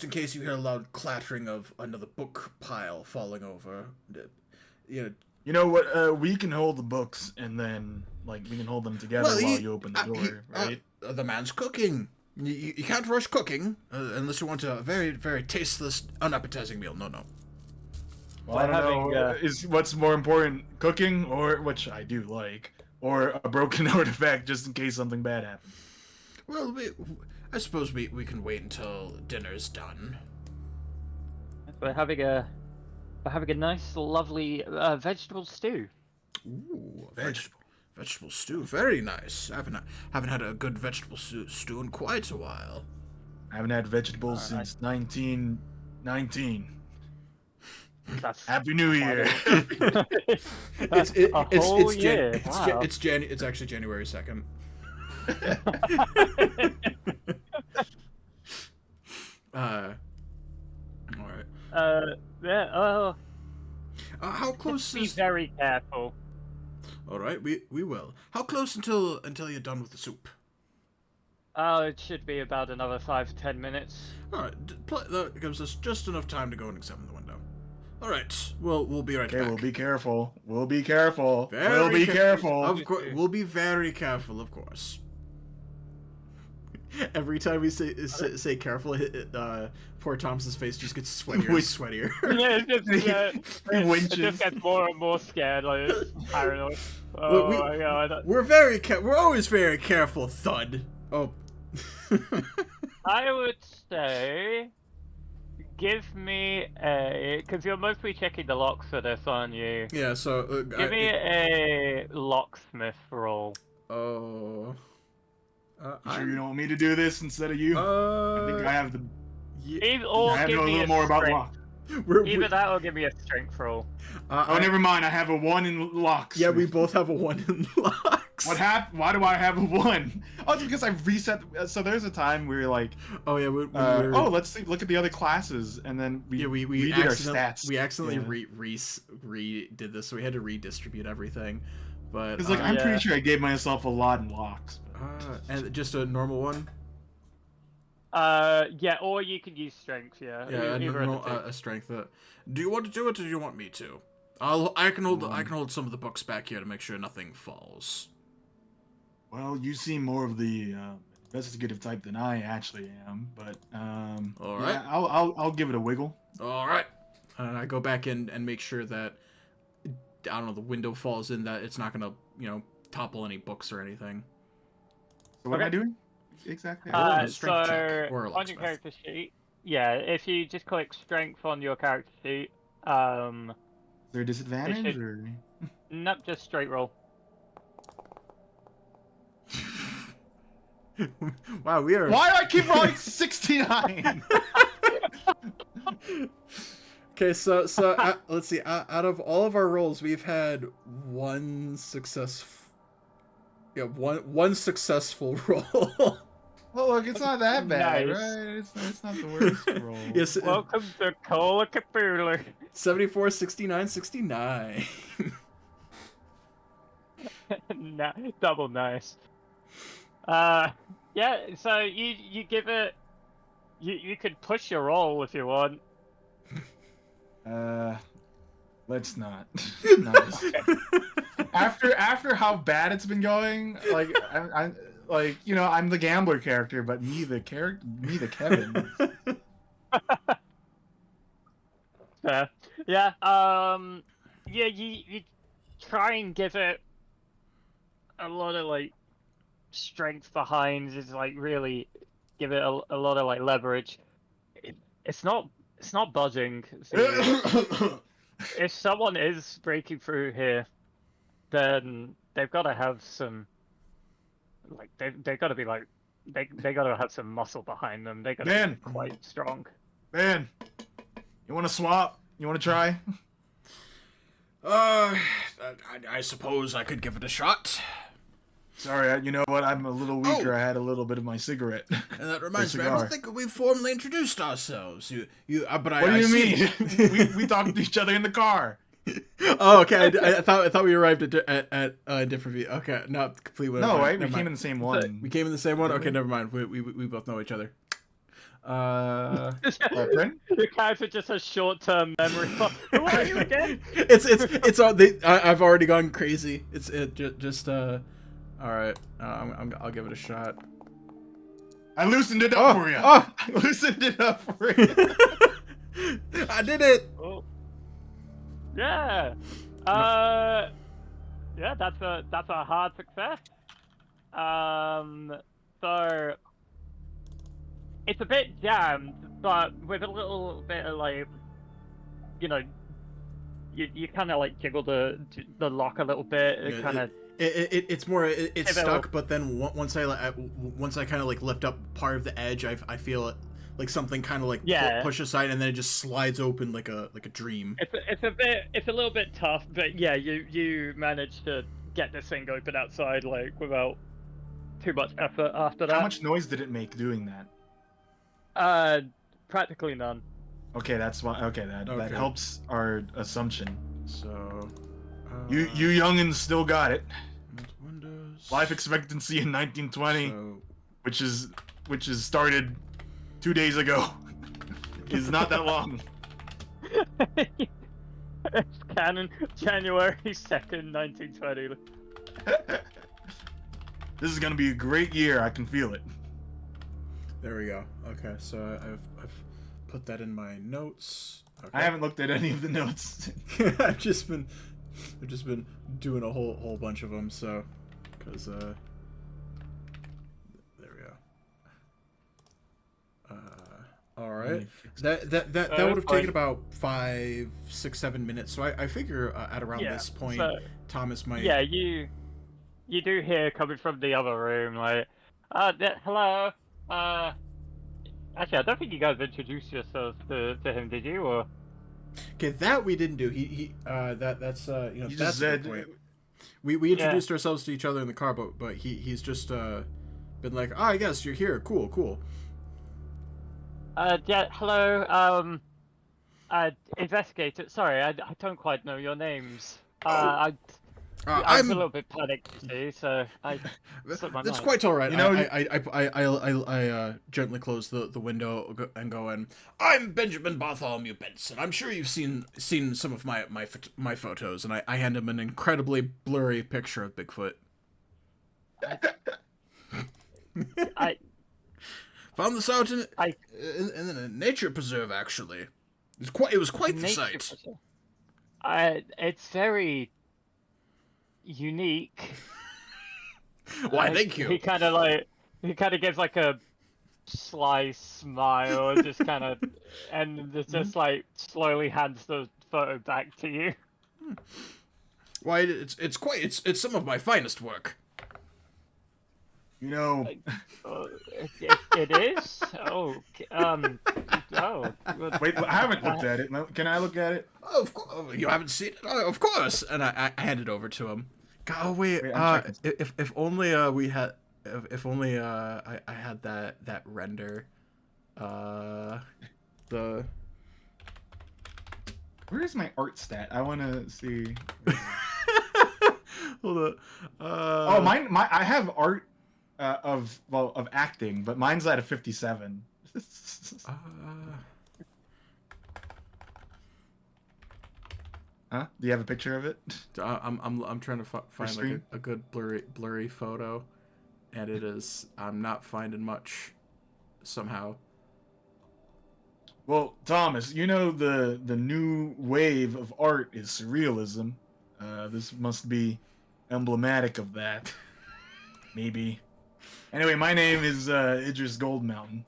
in case you hear a loud clattering of another book pile falling over, You know what? We can hold the books, and then we can hold them together while you open the door, right? The man's cooking. You can't rush cooking unless you want a very, very tasteless, unappetizing meal. No. Well, I don't know. Is what's more important, cooking, or which I do like, or a broken artifact just in case something bad happens? Well, I suppose we can wait until dinner's done. We're having a nice, lovely vegetable stew. Ooh, vegetable stew, very nice. Haven't had a good vegetable stew in quite a while. I haven't had vegetables since 1919. That's Happy New Year. It's actually January 2nd. All right. Yeah. Oh. How close Be is? very careful. All right, we will. How close until you're done with the soup? Oh, it should be about another 5 to 10 minutes. All right, that gives us just enough time to go and examine the window. All right, we'll be right Okay, back. we'll be careful. We'll be careful. Very we'll be careful. Of course, we'll be very careful, of course. Every time we say careful, poor Thompson's face just gets sweatier and sweatier. Yeah, it just gets more and more scared, like paranoid. Oh my god. We're always very careful, Thud. Oh. I would say, give me a, because you're mostly checking the locks for this, aren't you? Yeah. So give me a locksmith roll. Oh. Sure you don't want me to do this instead of you? I think I have the. Or I have to give know a me little more about strength. locks. Either that or give me a strength roll. Never mind. I have a 1 in locks. Yeah, we both have a 1 in locks. What happened? Why do I have a 1? Oh, it's because I reset. So there's a time where like, oh yeah, let's see, look at the other classes, and then we did our stats. We accidentally redid this, so we had to redistribute everything. But because I'm pretty sure I gave myself a lot in locks. And just a normal one. Yeah, or you could use strength. Yeah, a strength. Do you want to do it, or do you want me to? I can hold some of the books back here to make sure nothing falls. Well, you seem more of the investigative type than I actually am, but all right. Yeah, I'll give it a wiggle. All right. I go back in and make sure that I don't know the window falls in, that it's not gonna topple any books or anything. So what am I doing exactly? So check or a on your character sheet, yeah, if you just click strength on your character sheet, is there a disadvantage or? Nope, just straight roll. Wow, we are. Why do I keep rolling 69? Okay, so let's see. Out of all of our rolls, we've had one successful roll. Well, look, it's not that bad, Nice. right? It's not the worst roll. Yes. Welcome to Call of Cthulhu. 74, 69, 69. Double nice. Yeah, so you give it. You could push your roll if you want. Let's not. After how bad it's been going, like I'm like I'm the gambler character, but me the Kevin. Yeah. Yeah. You try and give it a lot of like strength behind. Is like really give it a lot of like leverage. It's not budging. So if someone is breaking through here, then they've got to have some, like they've got to be like they got to have some muscle behind them. They got to be quite strong. Man, you want to swap? You want to try? I suppose I could give it a shot. Sorry, you know what? I'm a little weaker. I had a little bit of my cigarette. And that reminds me, I don't think we've formally introduced ourselves. But what do you mean? we talked to each other in the car. Oh, okay. I thought we arrived at a different view. Okay, not completely. No, right? We came in the same one. We came in the same one. Okay, never mind. We both know each other. Your character just has short-term memory. Who are you again? It's I've already gone crazy. Just all right. I'll give it a shot. I loosened it up for you. I loosened it up for you. I did it. Oh. Yeah. Yeah, that's a hard success. So it's a bit jammed, but with a little bit of like, you know, you kind of like jiggle the lock a little bit. It Yeah, kind of it's more it's Give it a stuck, but then once I kind of like lift up part of the edge, I feel it like something kind of like Yeah. push aside, and then it just slides open like a dream. it's a little bit tough, but yeah, you managed to get this thing open outside like without too much effort after How that. much noise did it make doing that? Practically none. Okay, that's why. Okay, that Okay. helps our assumption. So You youngins still got it. Windows. Life expectancy in 1920, So, which is started 2 days ago, is not that long. It's canon, January 2nd, 1920. This is gonna be a great year. I can feel it. there we go. Okay, so I've put that in my notes. Okay. I haven't looked at any of the notes. I've just been doing a whole bunch of them. So, because there we go. All right. That would have taken about 5, 6, 7 minutes. So I figure at around this point, so, Thomas might. yeah, you do hear coming from the other room like, hello. Actually, I don't think you guys introduced yourselves to him, did you? Or Okay, that we didn't do. That's you know You that's just a good said point. We introduced ourselves to each other in the car, but he's just been like, oh, I guess you're here. Cool. yeah, hello. Investigator. Sorry, I don't quite know your names. I was I'm. a little bit panicked, you see, so I slipped my That's mind. quite all right. You know, I gently close the window and go in. I'm Benjamin Bartholomew Benson. I'm sure you've seen some of my photos, and I hand him an incredibly blurry picture of Bigfoot. I Found this out in I- a nature preserve. Actually, it was quite the nature sight. preserve. It's very unique. Why, thank you. He kind of gives like a sly smile, and just kind of, and just like slowly hands the photo back to you. Why, it's some of my finest work. You know, It is. Oh, oh. wait, I haven't looked at it. Can I look at it? Oh, of course, you haven't seen it. Oh, of course. And I hand it over to him. Oh wait, Wait, I'm checking. if only we had, if only I had that render, the. Where is my art stat? I want to see. Hold on. Oh, mine. I have art of acting, but mine's at a 57. Huh? Do you have a picture of it? I'm trying to find like a good blurry photo, and it is, I'm not finding much somehow. Well, Thomas, you know the new wave of art is surrealism. This must be emblematic of that. Maybe. Anyway, my name is Idris Goldmountain.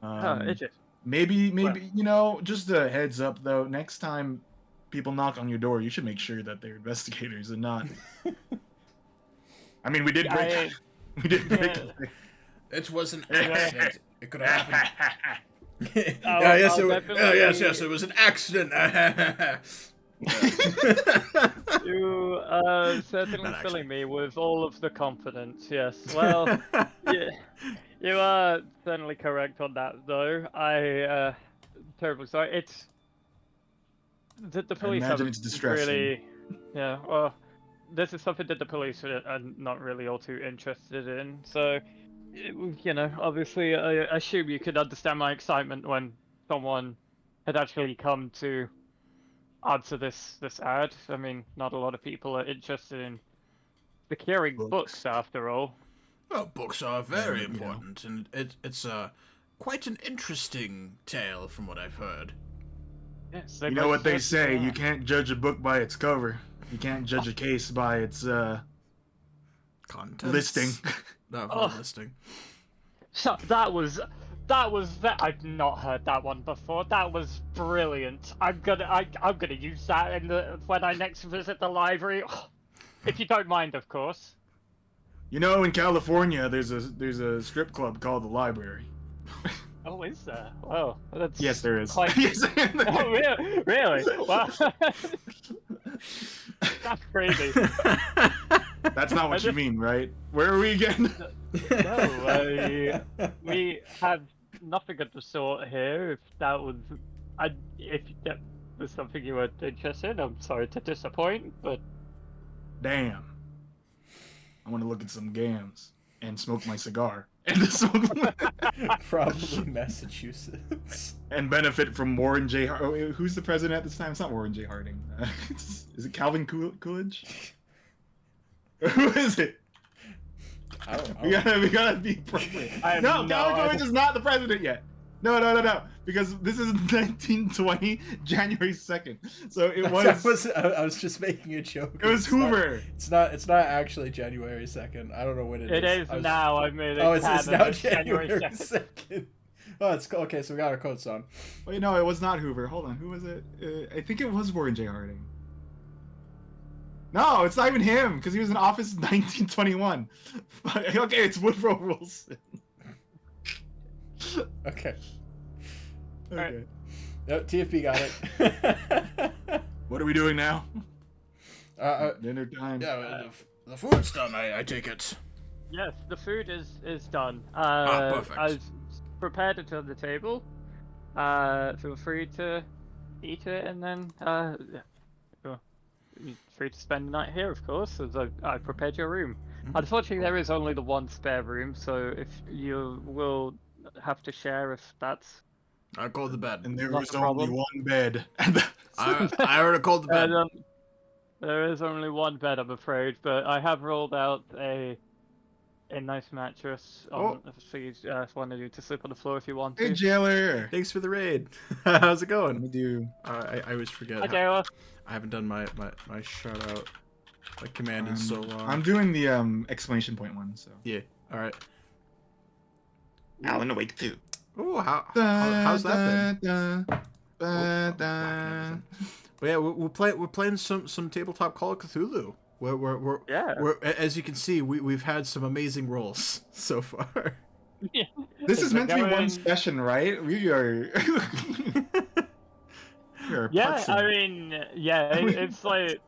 Idris. Maybe you know, just a heads up though. Next time people knock on your door, you should make sure that they're investigators and not. I mean, we did break. We did break. It was an accident. It could have happened. Yes, It was an accident. You certainly filling me with all of the confidence. Yes. Well, yeah, you are certainly correct on that, though. Terribly sorry. It's the police imagine haven't it's distressing. really. Yeah. Well, this is something that the police are not really all too interested in. So, you know, obviously, I assume you could understand my excitement when someone had actually come to answer this ad. I mean, not a lot of people are interested in securing books after all. Well, books are very Yeah, you know. important, and it's quite an interesting tale from what I've heard. Yes, You know what they say? certainly You are. can't judge a book by its cover. You can't judge a case by its Contents. listing. Oh. listing. So that I've not heard that one before. That was brilliant. I'm gonna use that when I next visit the library, if you don't mind, of course. You know, in California, there's a strip club called the Library. Oh, is there? Oh, that's Yes, there is. quite. Yes. Oh, really? Really? Wow. That's crazy. That's not what you mean, right? Where are we again? No, we have nothing of the sort here. If that was, if that was something you were interested in, I'm sorry to disappoint, but Damn. I want to look at some gams and smoke my cigar and smoke Probably Massachusetts. and benefit from Warren J. Who's the president at this time? It's not Warren J. Harding. Is it Calvin Coolidge? Who is it? I don't We know. gotta be appropriate. I have No, no Calvin Coolidge idea. is not the president yet. No. Because this is 1920, January 2nd. So it was. I was just making a joke. It was Hoover. It's not actually January 2nd. I don't know when it is. It is I was- now. I made it. Oh, it's canon. now It's January 2nd. 2nd. Oh, it's cool. Okay, so we got our coats on. Wait, no, it was not Hoover. Hold on, who was it? I think it was Warren J. Harding. No, it's not even him because he was in office in 1921. Okay, it's Woodrow Wilson. Okay. Okay. Yep, TFP got it. What are we doing now? uh, Dinner time. yeah, the food's done. I take it. Yes, the food is done. Perfect. I've prepared it on the table. Feel free to eat it, and then you're free to spend the night here, of course, as I prepared your room. Mhm. Unfortunately, there is only the one spare room, so if you will have to share, if that's I called the bed. And there Not was a only problem. one bed. I already called the bed. there is only one bed, I'm afraid, but I have rolled out a nice mattress on, for you, one of you to sleep on the floor if you want Hey, to. jailer. Thanks for the raid. How's it Let me going? do. I always forget. Hi, Jayla. I haven't done my shout out command in so long. I'm doing the exclamation point one. So. Yeah. All right. Alan awake too. Oh, how's that been? But yeah, we're playing some tabletop Call of Cthulhu. Yeah. We're as you can see, we've had some amazing rolls so far. This is meant to be one Going- session, right? We are. we are Yeah, putzing. I mean, yeah, it's like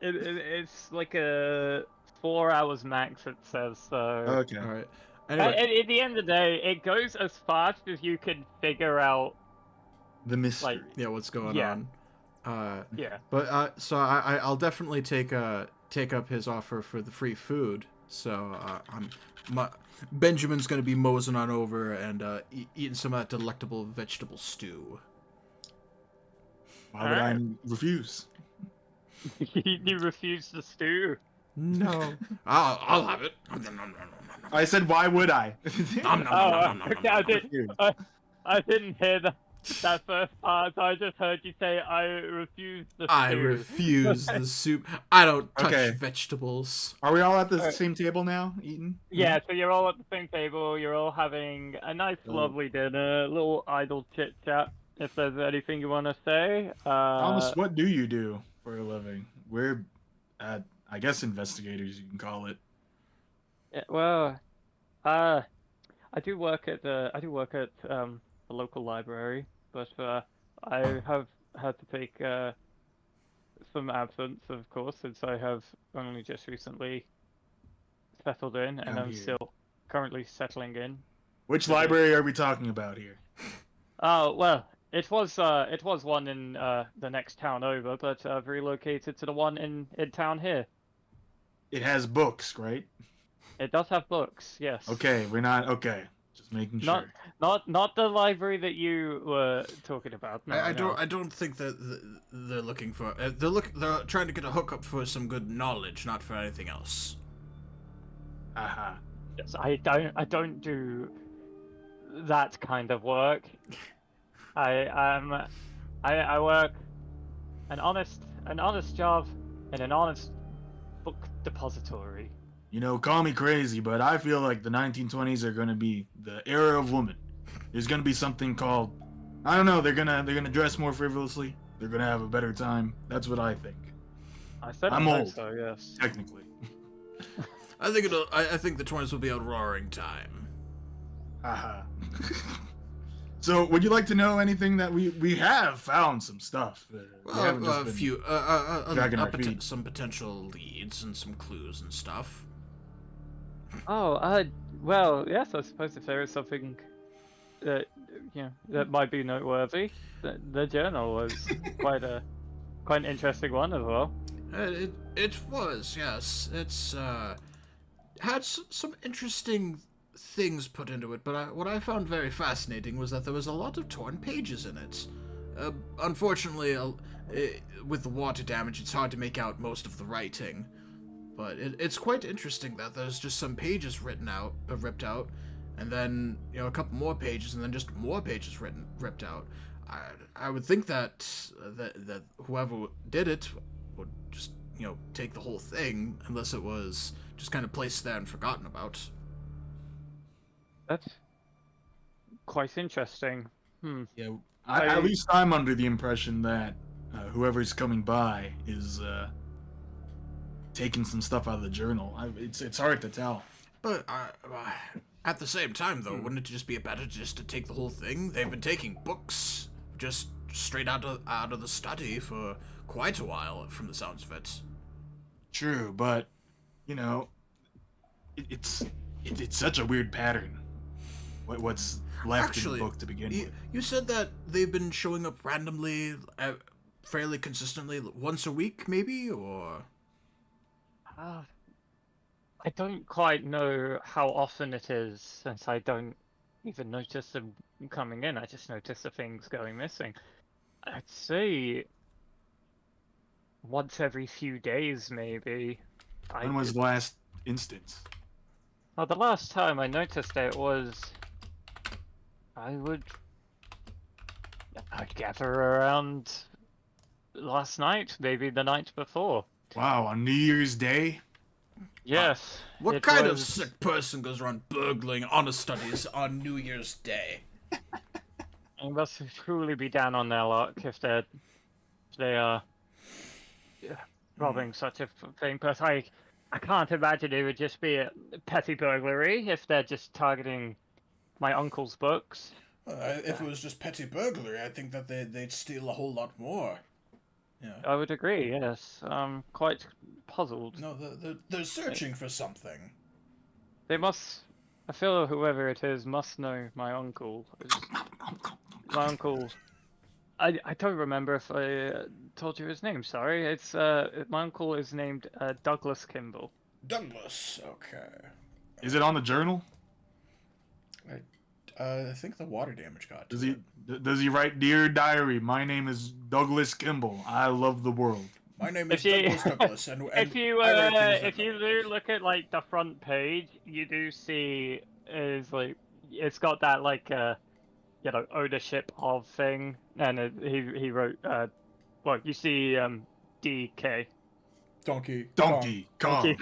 it's like a 4 hours max. It says so. Okay. All right. At Anyway, the end of the day, it goes as fast as you can figure out. The mystery. Like, yeah, what's going Yeah. on? yeah, But so I'll definitely take up his offer for the free food. So Benjamin's gonna be moseying on over and eating some of that delectable vegetable stew. Why would I refuse? you refuse the stew. No, I'll have it. I said, why would I? Okay, I did. Dude. I didn't hear that first part. So I just heard you say I refuse the stew. I refuse the soup. I don't touch Okay. vegetables. Are we all at the Alright. same table now, eating? Yeah, so you're all at the same table. You're all having a nice, Oh. lovely dinner. A little idle chit chat. If there's anything you want to say. Thomas, what do you do for a living? We're, I guess, investigators. You can call it. Yeah, well, I do work at the local library, but I have had to take some absence, of course, since I have only just recently settled in, and Down I'm here. still currently settling in. Which library are we talking about here? Oh well, it was one in the next town over, but I've relocated to the one in town here. It has books, right? It does have books, yes. Okay, we're not okay. Just making sure. Not the library that you were talking about. No, I no. don't think that they're looking for. They're trying to get a hookup for some good knowledge, not for anything else. Haha. Yes, I don't do that kind of work. I work an honest job in an honest book depository. You know, call me crazy, but I feel like the 1920s are going to be the era of woman. There's going to be something called, I don't know, they're gonna dress more frivolously. They're going to have a better time. That's what I think. I certainly I'm hope old, so. Yes. technically. I think the 20s will be a roaring time. Haha. So, would you like to know anything that we have found some stuff? We haven't just been dragging our feet. some potential leads and some clues and stuff. Oh, well, yes, I suppose if there is something that that might be noteworthy, the journal was quite an interesting one as well. It was, yes. It's had some interesting things put into it, but what I found very fascinating was that there was a lot of torn pages in it. Unfortunately, with the water damage, it's hard to make out most of the writing. But it's quite interesting that there's just some pages ripped out, and then a couple more pages, and then just more pages ripped out. I would think that whoever did it would just take the whole thing, unless it was just kind of placed there and forgotten about. That's quite interesting. Yeah, at least I'm under the impression that whoever's coming by is taking some stuff out of the journal. It's hard to tell. But at the same time, though, wouldn't it just be better just to take the whole thing? They've been taking books just straight out of the study for quite a while, from the sounds of it. True, but it's such a weird pattern. What's left in the book to begin with? You said that they've been showing up randomly, fairly consistently, once a week, maybe, or? I don't quite know how often it is, since I don't even notice them coming in. I just notice the things going missing. I'd say once every few days, maybe. When was the last instance? Well, the last time I noticed it was, I'd gather around last night, maybe the night before. Wow, on New Year's Day? Yes. What kind of sick person goes around burgling honor studies on New Year's Day? They must truly be down on their luck if they are robbing such a thing. But I can't imagine it would just be a petty burglary if they're just targeting my uncle's books. If it was just petty burglary, I think that they'd steal a whole lot more. Yeah. I would agree, yes. I'm quite puzzled. No, they're searching for something. They must... I feel whoever it is must know my uncle. My uncle... I don't remember if I told you his name, sorry. It's my uncle is named Douglas Kimball. Douglas, okay. Is it on the journal? I think the water damage got Does to he it. does he write, "Dear Diary, my name is Douglas Kimball. I love the world." My name is Douglas, and if you do look at like the front page, you do see is like it's got that like ownership of thing, and he wrote well, you see DK. Donkey Kong.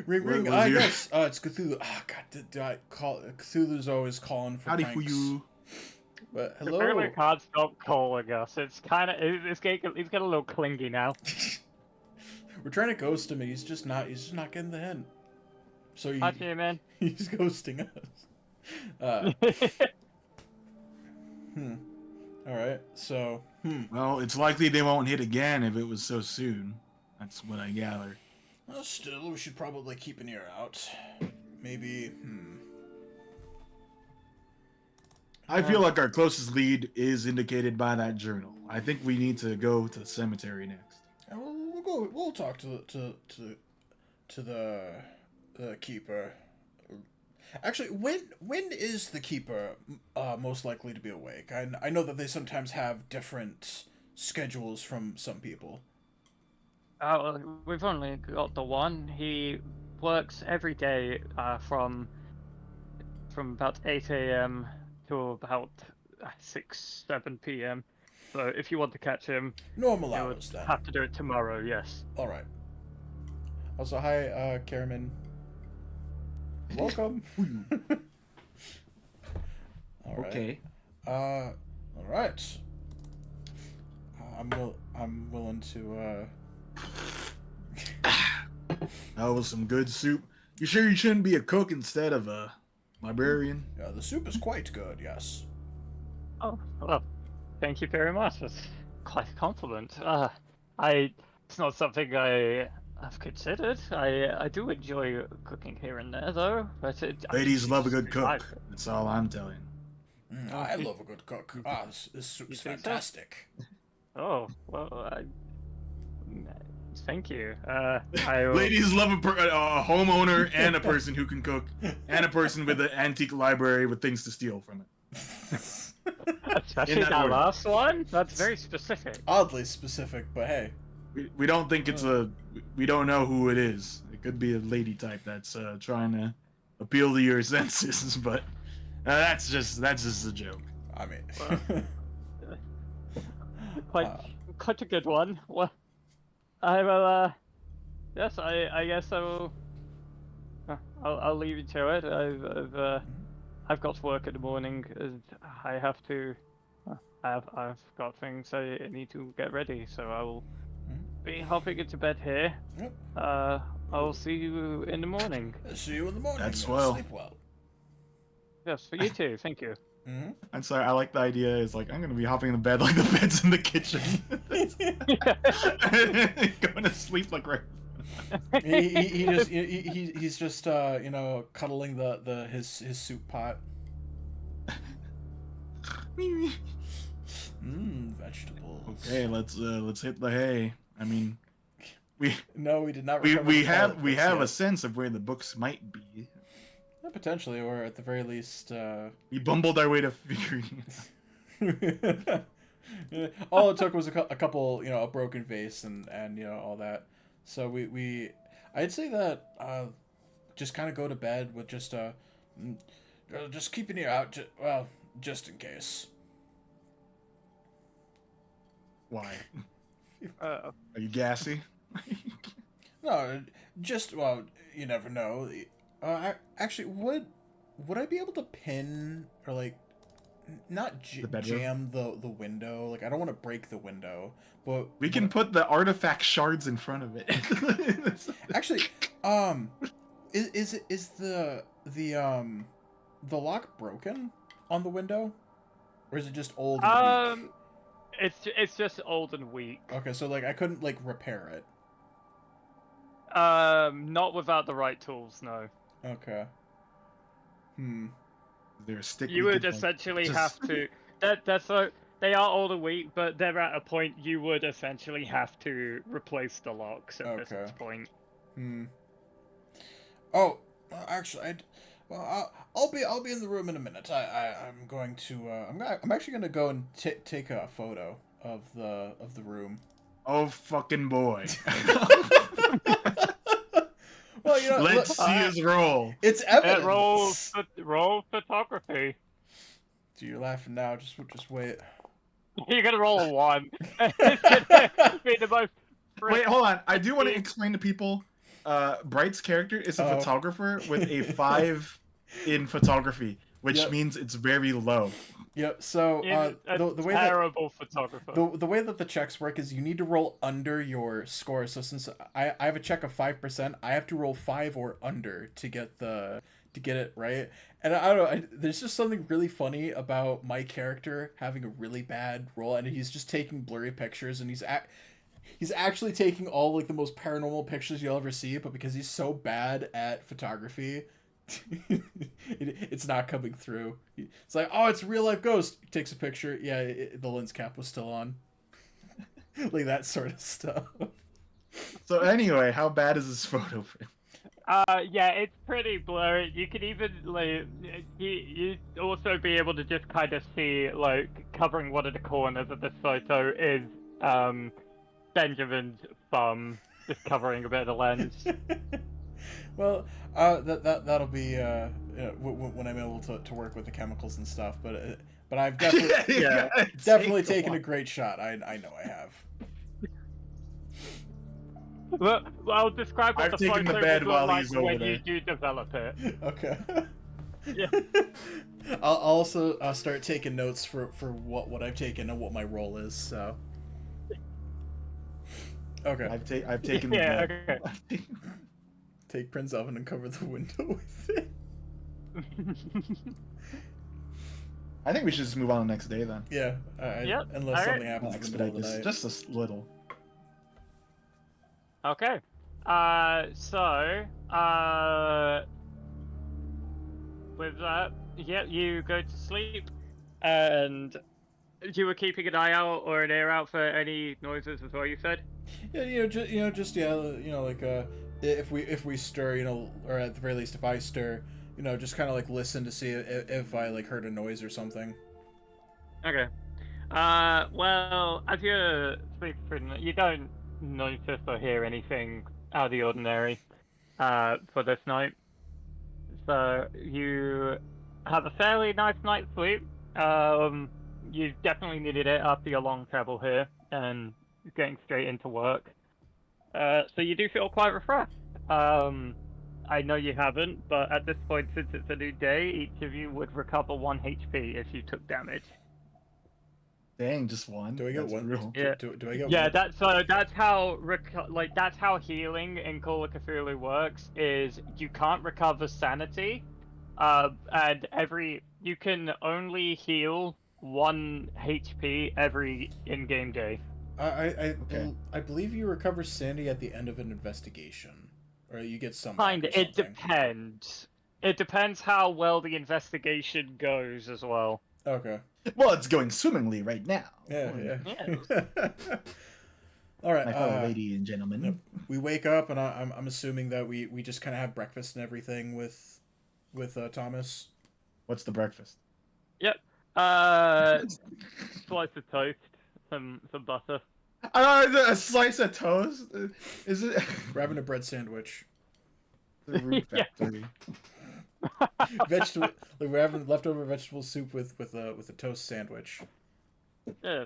Ring. Yes. It's Cthulhu. Oh God, did I call it? Cthulhu's always calling for Howdy pranks. for you. But hello. Apparently can't stop calling us. It's kind of he's getting a little clingy now. We're trying to ghost him, and he's just not getting the hint. So Hi, man. He's ghosting us. All right. So. Well, it's likely they won't hit again if it was so soon. That's what I gather. Well, still, we should probably keep an ear out. Maybe. I feel like our closest lead is indicated by that journal. I think we need to go to the cemetery next. We'll go. We'll talk to the keeper. Actually, when is the keeper most likely to be awake? I know that they sometimes have different schedules from some people. Well, we've only got the one. He works every day from about 8 a.m. till about 6, 7 p.m. So if you want to catch him, Normal you would hours then. have to do it tomorrow. Yes. All right. Also, hi, Karaman. Welcome. All right. Okay. All right. I'm willing to. That was some good soup. You sure you shouldn't be a cook instead of a librarian? Yeah, the soup is quite good. Yes. Oh well, thank you very much. That's quite a compliment. It's not something I have considered. I do enjoy cooking here and there though, but Ladies love a good it's cook. right. That's all I'm telling. I love a good cook. This soup's think so? fantastic. Oh well, thank you. I will... Ladies love a homeowner and a person who can cook, and a person with an antique library with things to steal from it. Especially in that that order. last one. That's very specific. Oddly specific, but hey. We don't think it's we don't know who it is. It could be a lady type that's trying to appeal to your senses, but that's just a joke. I mean. Quite a good one. Well, I will. Yes, I guess I will. I'll leave you to it. I've got work in the morning. And I have to. I've got things I need to get ready, so I will be hopping into bed here. Yep. I'll see you in the morning. See you in the morning. That's well. Sleep well. Yes, for you too. Thank you. Mm-hmm. I'm sorry. I like the idea. Is like I'm gonna be hopping in the bed like the bed's in the kitchen, going to sleep like right. He's just cuddling his soup pot. Vegetables. Okay, let's hit the hay. I mean, we did not. we have a sense of where the books might be. Potentially, or at the very least, We bumbled our way to figuring it. all it took was a couple, a broken vase and all that. So I'd say that just kind of go to bed with just keep an ear out, just in case. Why? Uh, Are you gassy? No, you never know. Actually, would I be able to pin or like not jam the window? Like I don't want to break the window, but We can put the artifact shards in front of it. actually, is the lock broken on the window, or is it just old? And weak? It's just old and weak. Okay, so like I couldn't like repair it. Not without the right tools, no. Okay. Is there a stick? You would essentially have to. That's like they are old and weak, but they're at a point you would essentially have to replace the locks at this point. Oh, well, actually, I'll be in the room in a minute. I'm going to I'm actually gonna go and take a photo of the room. Oh fucking boy! Well, let's see his roll. It's evidence. Roll photography. So you're laughing now. Just wait. You're gonna roll a 1. It's gonna be the most. Wait, hold on. I do want to explain to people. Bright's character is a photographer with a 5 in photography, which means it's very low. Yep. So the way terrible photographer. The way that the checks work is you need to roll under your score. So since I have a check of 5%, I have to roll 5 or under to get it right. And I don't know. There's just something really funny about my character having a really bad roll, and he's just taking blurry pictures, and he's actually taking all like the most paranormal pictures you'll ever see, but because he's so bad at photography. It's not coming through. It's like, oh, it's a real life ghost. He takes a picture. Yeah, the lens cap was still on. Like that sort of stuff. So anyway, how bad is this photo? Yeah, it's pretty blurry. You could even like you also be able to just kind of see like covering one of the corners of this photo is Benjamin's thumb, just covering a bit of the lens. Well, that'll be when I'm able to work with the chemicals and stuff. But I've definitely Yeah. definitely taken a great shot. I know I have. Well, I'll describe what I've the taken the photo bed would look while like he's over when there. you do develop it. Okay. Yeah. I'll also start taking notes for what I've taken and what my role is. So. Okay. I've taken the Yeah, bed. okay. Take Prince Oven and cover the window with it. I think we should just move on the next day then. Yeah. Yep, Unless alright. something happens in the Expedite middle of the this night. just a little. Okay. With that, yeah, you go to sleep, and you were keeping an eye out or an ear out for any noises as well. You said. Yeah, just like if we stir, or at the very least if I stir, just kind of like listen to see if I like heard a noise or something. Okay. Well, as you're sleeping, you don't notice or hear anything out of the ordinary, for this night. So you have a fairly nice night's sleep. You definitely needed it after your long travel here and getting straight into work. So you do feel quite refreshed. I know you haven't, but at this point, since it's a new day, each of you would recover 1 HP if you took damage. Dang, just one. Do I get That's one? brutal. Yeah. Do I get Yeah, one? that's how that's how healing in Call of Cthulhu works. Is you can't recover sanity, and you can only heal 1 HP every in-game day. Okay. I believe you recover sanity at the end of an investigation, or you get some. Kinda. Back or It something. depends. It depends how well the investigation goes as well. Okay. Well, it's going swimmingly right now. Yeah. Yeah. All right. My fellow ladies and gentlemen. Yep. We wake up, and I'm assuming that we just kind of have breakfast and everything with Thomas. What's the breakfast? Yep. Slice of toast, some butter. A slice of toast? Is it? We're having a bread sandwich. The root Yeah. factory. Vegetable. Like we're having leftover vegetable soup with a toast sandwich. Yeah.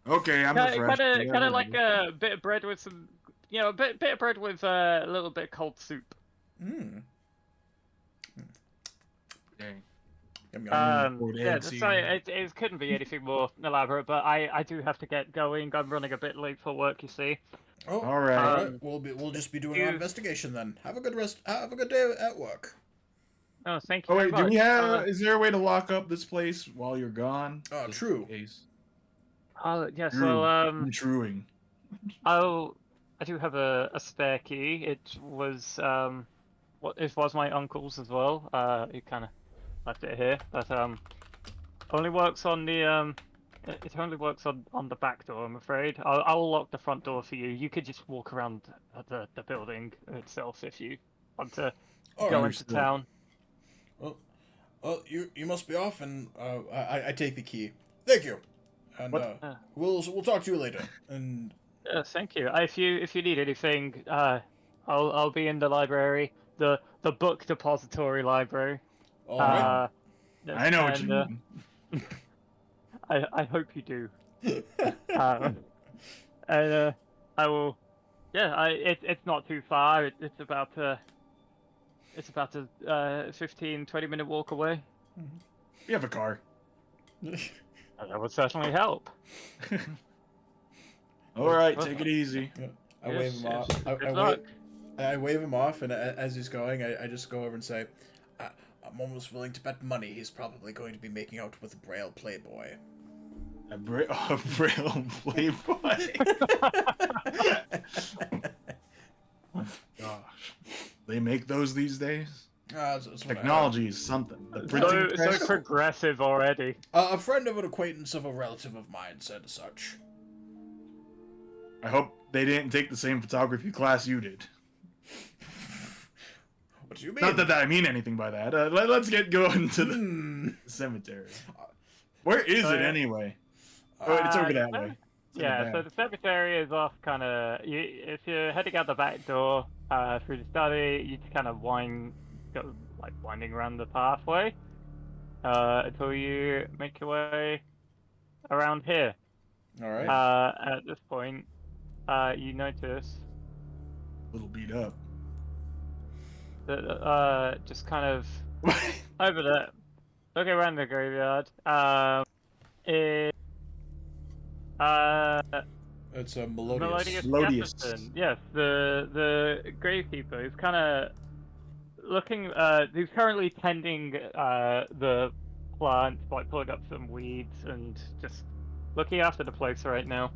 Okay, I'm refreshed. Kind of like a bit of bread with some, a bit of bread with a little bit of cold soup. Mmm. Dang. Yum, yum. Yeah, sorry, it couldn't be anything more elaborate, but I do have to get going. I'm running a bit late for work, you see. Oh, All right. We'll just be doing our investigation then. Have a good day at work. Oh, thank you Oh very wait, do much. we have? Is there a way to lock up this place while you're gone? Oh, Just true. in case. Yes, True. well, Intruing. I do have a spare key. It was it was my uncle's as well. He kind of left it here, but only works on the it only works on the back door, I'm afraid. I'll lock the front door for you. You could just walk around the building itself if you want to Oh, go into understood. town. Well, you must be off, and I take the key. Thank you, and What? we'll talk to you later. And Thank you. If you need anything, I'll be in the library, the book depository library. all right. I know what you and, mean. I hope you do. And I will. Yeah, it's not too far. It's about a 15-20 minute walk away. We have a car. That would certainly help. All right, take it easy. Yeah. I Yes, wave him yes. off. Good luck. I wave him off, and as he's going, I just go over and say, I'm almost willing to bet money he's probably going to be making out with a Braille Playboy. A braille playboy. Gosh, they make those these days. That's what I heard. Technology is something. The printing So press. progressive already. A friend of an acquaintance of a relative of mine said as such. I hope they didn't take the same photography class you did. What do you mean? Not that I mean anything by that. Let's get going to the cemetery. Where is it anyway? Oh, it's over that way. It's in the Yeah, back. so the cemetery is off kind of. If you're heading out the back door, through the study. You just kind of go like winding around the pathway until you make your way around here. All right. At this point, you notice A little beat up. that just kind of over there, looking around the graveyard, is It's a melodious. Melodious. Jefferson. Yes, the gravekeeper is kind of looking. He's currently tending the plant, like pulling up some weeds and just looking after the place right now.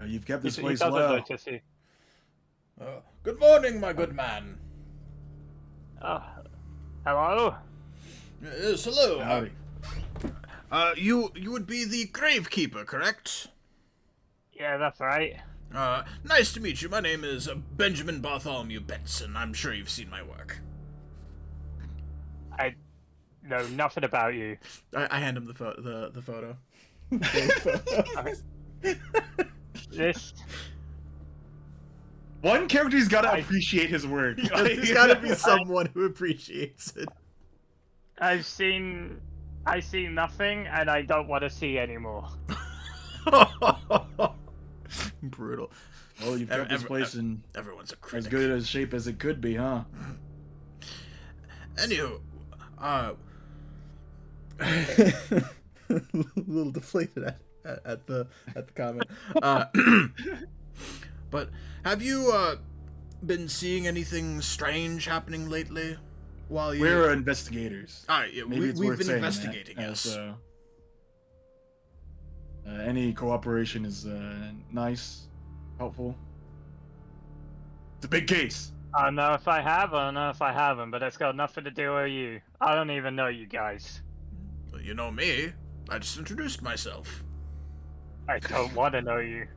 You've kept this He place doesn't well. notice you. Good morning, my good man. Hello. Yes, hello. Howdy. You would be the gravekeeper, correct? Yeah, that's right. Nice to meet you. My name is Benjamin Bartholomew Benson. I'm sure you've seen my work. I know nothing about you. I hand him the photo. This. One character's gotta appreciate his work. There's gotta be someone who appreciates it. I see nothing, and I don't want to see anymore. Brutal. Well, you've kept this place in everyone's a critic. as good a shape as it could be, huh? Anywho, a little deflated at the comment. But have you been seeing anything strange happening lately? While you We're investigators. Yeah, Maybe it's we've worth been saying investigating. that, Yes. as, any cooperation is nice, helpful. It's a big case. I don't know if I have, I don't know if I haven't, but it's got nothing to do with you. I don't even know you guys. Well, you know me. I just introduced myself. I don't want to know you.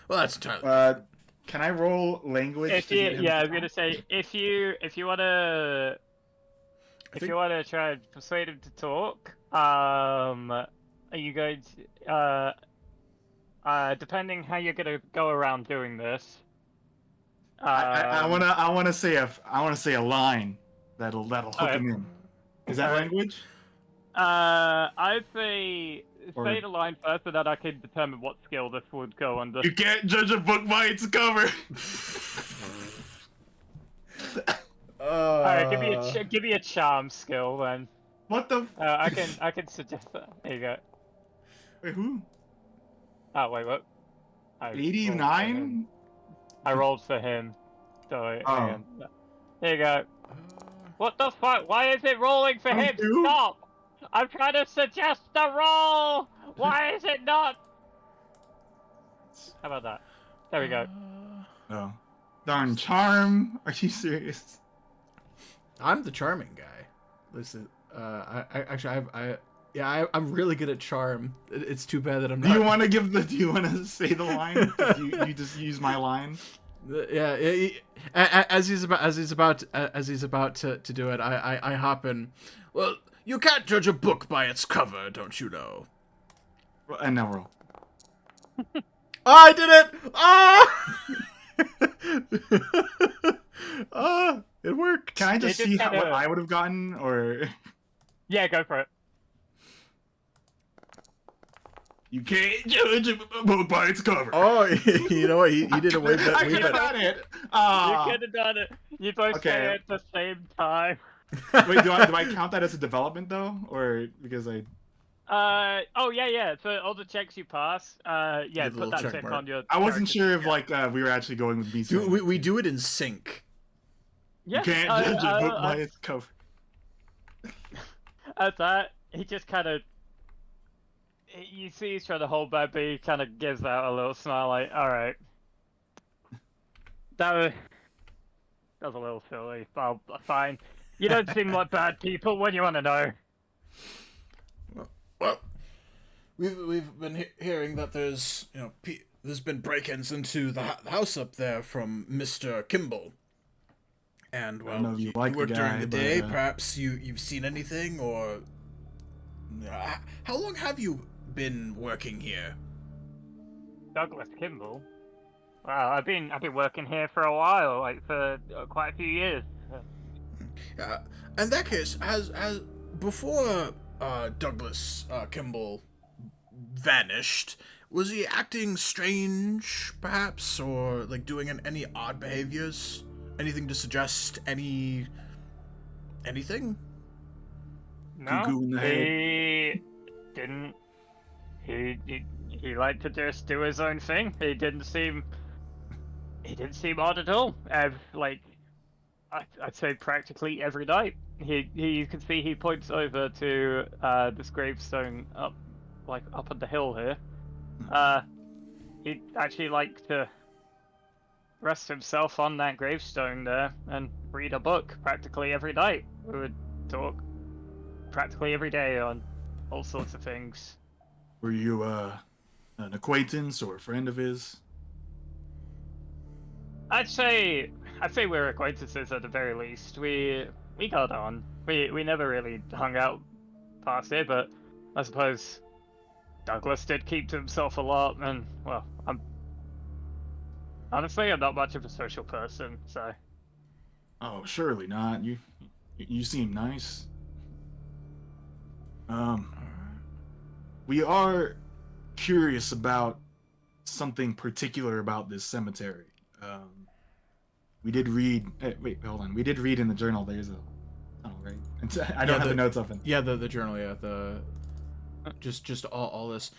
Well, that's entirely. Can I roll language? If you, yeah, I was gonna say if you wanna try and persuade him to talk, are you going to depending how you're gonna go around doing this. I wanna say a line that'll hook him in. Is that language? I'd say Or- say the line first, so that I can determine what skill this would go under. You can't judge a book by its cover. Alright, give me a charm skill then. What the? I can suggest that. There you go. Wait, who? Oh wait, what? I rolled for 89? him. I rolled for him. So hang Oh. on. There you go. What the fuck? Why is it rolling for him? You? Stop! I'm trying to suggest a roll! Why is it not? How about that? There we go. Oh. Darn charm. Are you serious? I'm the charming guy. Listen, I'm really good at charm. It's too bad that I'm not. Do you want to say the line? You just use my line. Yeah, as he's about to do it, I hop in. Well, you can't judge a book by its cover, don't you know? And now roll. I did it! It worked. Can I just It see just what kinda- I would have gotten, or Yeah, go for it. you can't judge a book by its cover? Oh, you know what? He did a way better. I could have done it. Ah. You could have done it. You both Okay. say it at the same time. Wait, do I count that as a development though, or because I? Oh yeah. So all the checks you pass, yeah, The put little that check tick mark. on your. I wasn't character sure sheet, if yeah. we were actually going with B. We do it in sync. Yeah, You can't judge a book by its cover. At that, he just kind of. You see, he's trying to hold back, but he kind of gives out a little smile, like, "All right, that was a little silly, but fine. You don't seem like bad people. What do you want to know?" Well, we've been hearing that there's there's been break-ins into the house up there from Mr. Kimball. And I don't know well, if you you like the work during guy, the but, day. Perhaps you've seen anything, or how long have you been working here? Douglas Kimball. Well, I've been working here for a while, like for quite a few years. In that case, as before Douglas Kimball vanished, was he acting strange, perhaps, or like doing any odd behaviors? Anything to suggest anything? No, Cuckoo in the head. he didn't. He liked to just do his own thing. He didn't seem odd at all. Like I'd say practically every night. You can see he points over to this gravestone up on the hill here. He'd actually like to rest himself on that gravestone there and read a book practically every night. We would talk practically every day on all sorts of things. Were you an acquaintance or a friend of his? I'd say we're acquaintances at the very least. We got on. We never really hung out past it, but I suppose Douglas did keep to himself a lot, and well, I'm not much of a social person, so Oh, surely not. You seem nice. We are curious about something particular about this cemetery. We did read. Wait, hold on. We did read in the journal. There's a tunnel, right? I don't have the notes open. Yeah, the journal. Yeah, the just all this.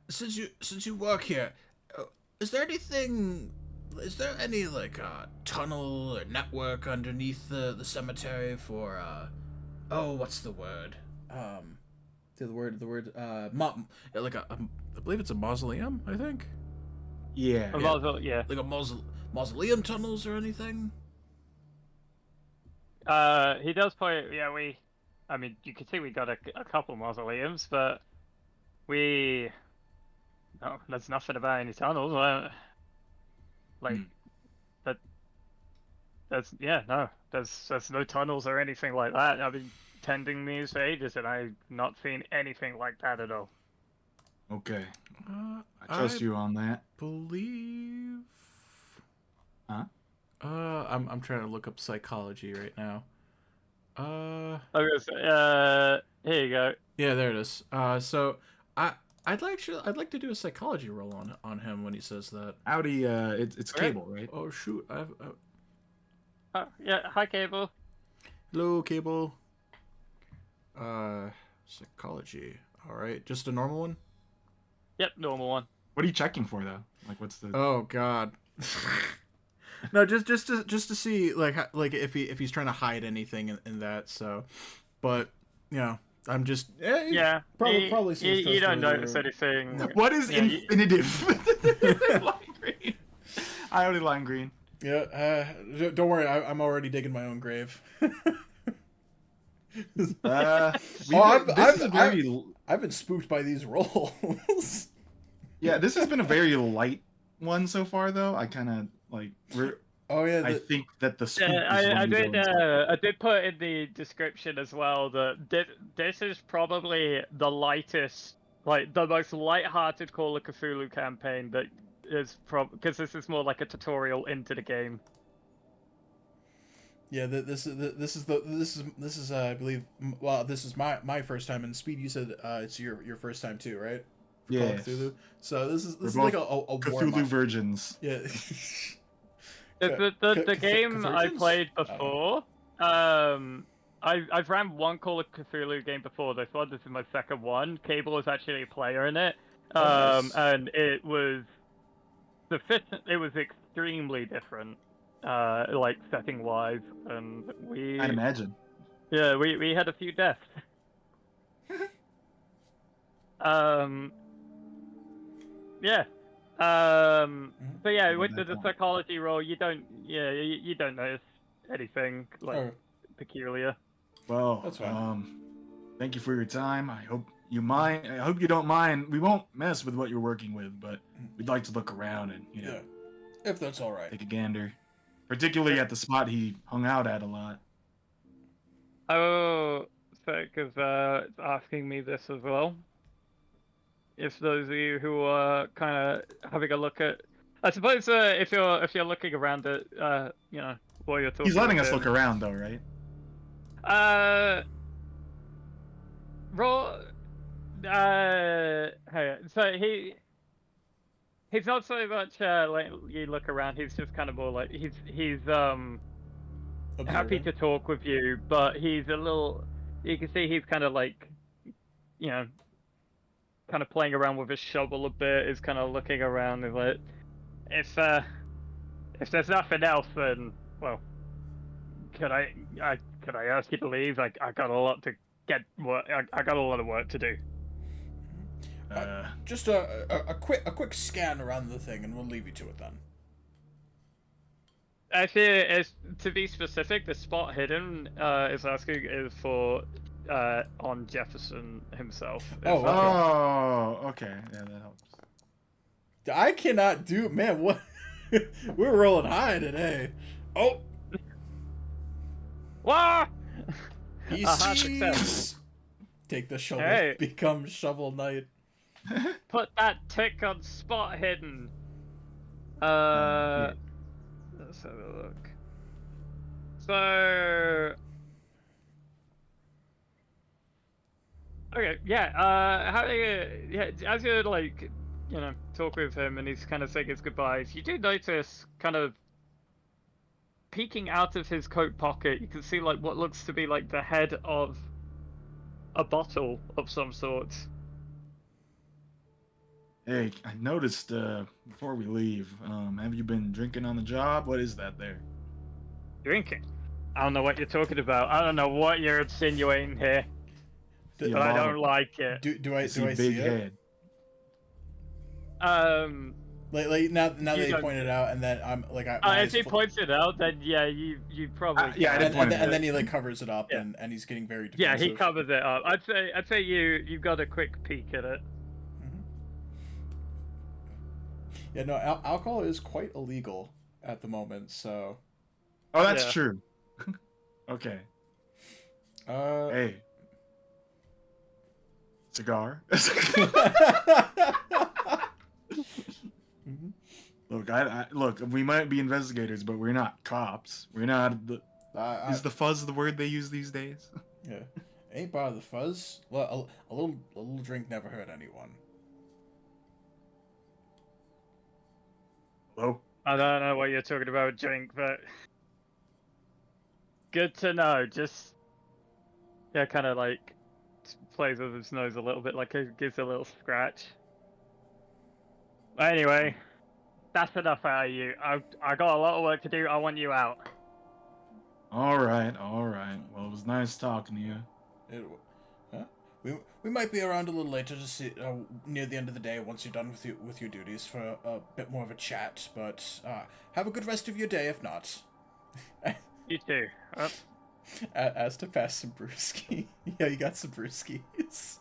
Since you work here, is there anything? Is there any like tunnel or network underneath the cemetery for oh, what's the word? Like I believe it's a mausoleum. I think Yeah. yeah. like a mausoleum tunnels or anything. He does point. Yeah, I mean, you can see we got a couple mausoleums, but we. No, there's nothing about any tunnels. Like Hmm. that. There's no tunnels or anything like that. I've been tending these for ages, and I've not seen anything like that at all. Okay. Uh, I trust you on that. believe. Huh? I'm trying to look up psychology right now. Here you go. Yeah, there it is. So I I'd like to do a psychology roll on him when he says that. Howdy. It's Okay. Cable, right? Oh shoot! Yeah, hi, Cable. Hello, Cable. Psychology. All right, just a normal one. Yep, normal one. What are you checking for though? Like, what's the? Oh God. No, just to see like if he's trying to hide anything in that. So, but you know, I'm just Yeah, probably seems you don't trustworthy. notice anything. What is Yeah, infinitive? Lime green. I only lime green. Yeah, don't worry, I'm already digging my own grave. I've been spooked by these rolls. Yeah, this has been a very light one so far, though. I kind of like. Oh yeah, I think that the spook Yeah, is I going to did. go into. I did put in the description as well that this is probably the lightest, like the most light-hearted Call of Cthulhu campaign that is because this is more like a tutorial into the game. yeah. This is I believe. Well, this is my first time. And Speed, you said it's your first time too, right? For Call of Yes. Cthulhu. So this We're is like a Cthulhu warm-up. virgins. Yeah. The game I Convergence? played I don't before, I've ran one Call of Cthulhu game before this one. This is my second one. Cable was actually a player in it, Oh, nice. and it was sufficient. It was extremely different, like setting wise, and I'd imagine. we had a few deaths. Um, yeah. So yeah, Love with that the point. psychology role, you don't notice anything like Oh, Well, That's fine. thank you for your time. I hope you don't mind. We won't mess with what you're working with, but we'd like to look around and yeah. If that's all right. take a gander, particularly at the spot he hung out at a lot. Oh, so because it's asking me this as well. If those of you who are kind of having a look at, I suppose if you're looking around at you know while you're talking. He's letting with us him, look around, though, right? Raw. Hey, so he's not so much like you look around. He's just kind of more like he's happy Observing. to talk with you, but he's a little. You can see he's kind of like, you know, kind of playing around with his shovel a bit. Is kind of looking around and like, if there's nothing else, then well, could could I ask you to leave? I got a lot to get. I got a lot of work to do. Just a quick scan around the thing, and we'll leave you to it then. Actually, to be specific, the spot hidden is asking is for on Jefferson himself. Oh, If, okay. Oh, okay. Yeah, that helps. I cannot do, man. What? We're rolling high today. Oh, Wah! he Success. sees. Take the shovel. Hey. Become Shovel Knight. Put that tick on spot hidden. Yeah. Let's have a look. So. Okay, yeah. How do you? Yeah, as you like, you know, talk with him, and he's kind of saying his goodbyes. You do notice, kind of, peeking out of his coat pocket, you can see like what looks to be like the head of a bottle of some sort. Hey, I noticed before we leave, have you been drinking on the job? What is that there? Drinking. I don't know what you're talking about. I don't know what you're insinuating here, See a but I bottle. don't like it. Do I see see big it? head. Like now that you don't- pointed out, and then I'm like, my If eyes he fl- points it out, then yeah, you probably. Yeah, I can. didn't point and it out. then he like covers it up, Yeah. and he's getting very Yeah, defensive. he covers it up. I'd say you got a quick peek at it. Mhm. Yeah, no, alcohol is quite illegal at the moment, so. Oh, that's Yeah. true. Okay. Hey. Cigar. Mhm. Look, look. We might be investigators, but we're not cops. We're not. Is the fuzz the word they use these days? Yeah, ain't part of the fuzz. Well, a little drink never hurt anyone. Hello. I don't know what you're talking about, drink, but good to know. Just yeah, kind of like plays with his nose a little bit, like it gives a little scratch. Anyway, that's enough out of you. I got a lot of work to do. I want you out. All right. All right. Well, it was nice talking to you. Huh? We might be around a little later to see near the end of the day once you're done with your duties for a bit more of a chat. But have a good rest of your day. If not, You too. as to pass some brewski. Yeah, you got some brewskis.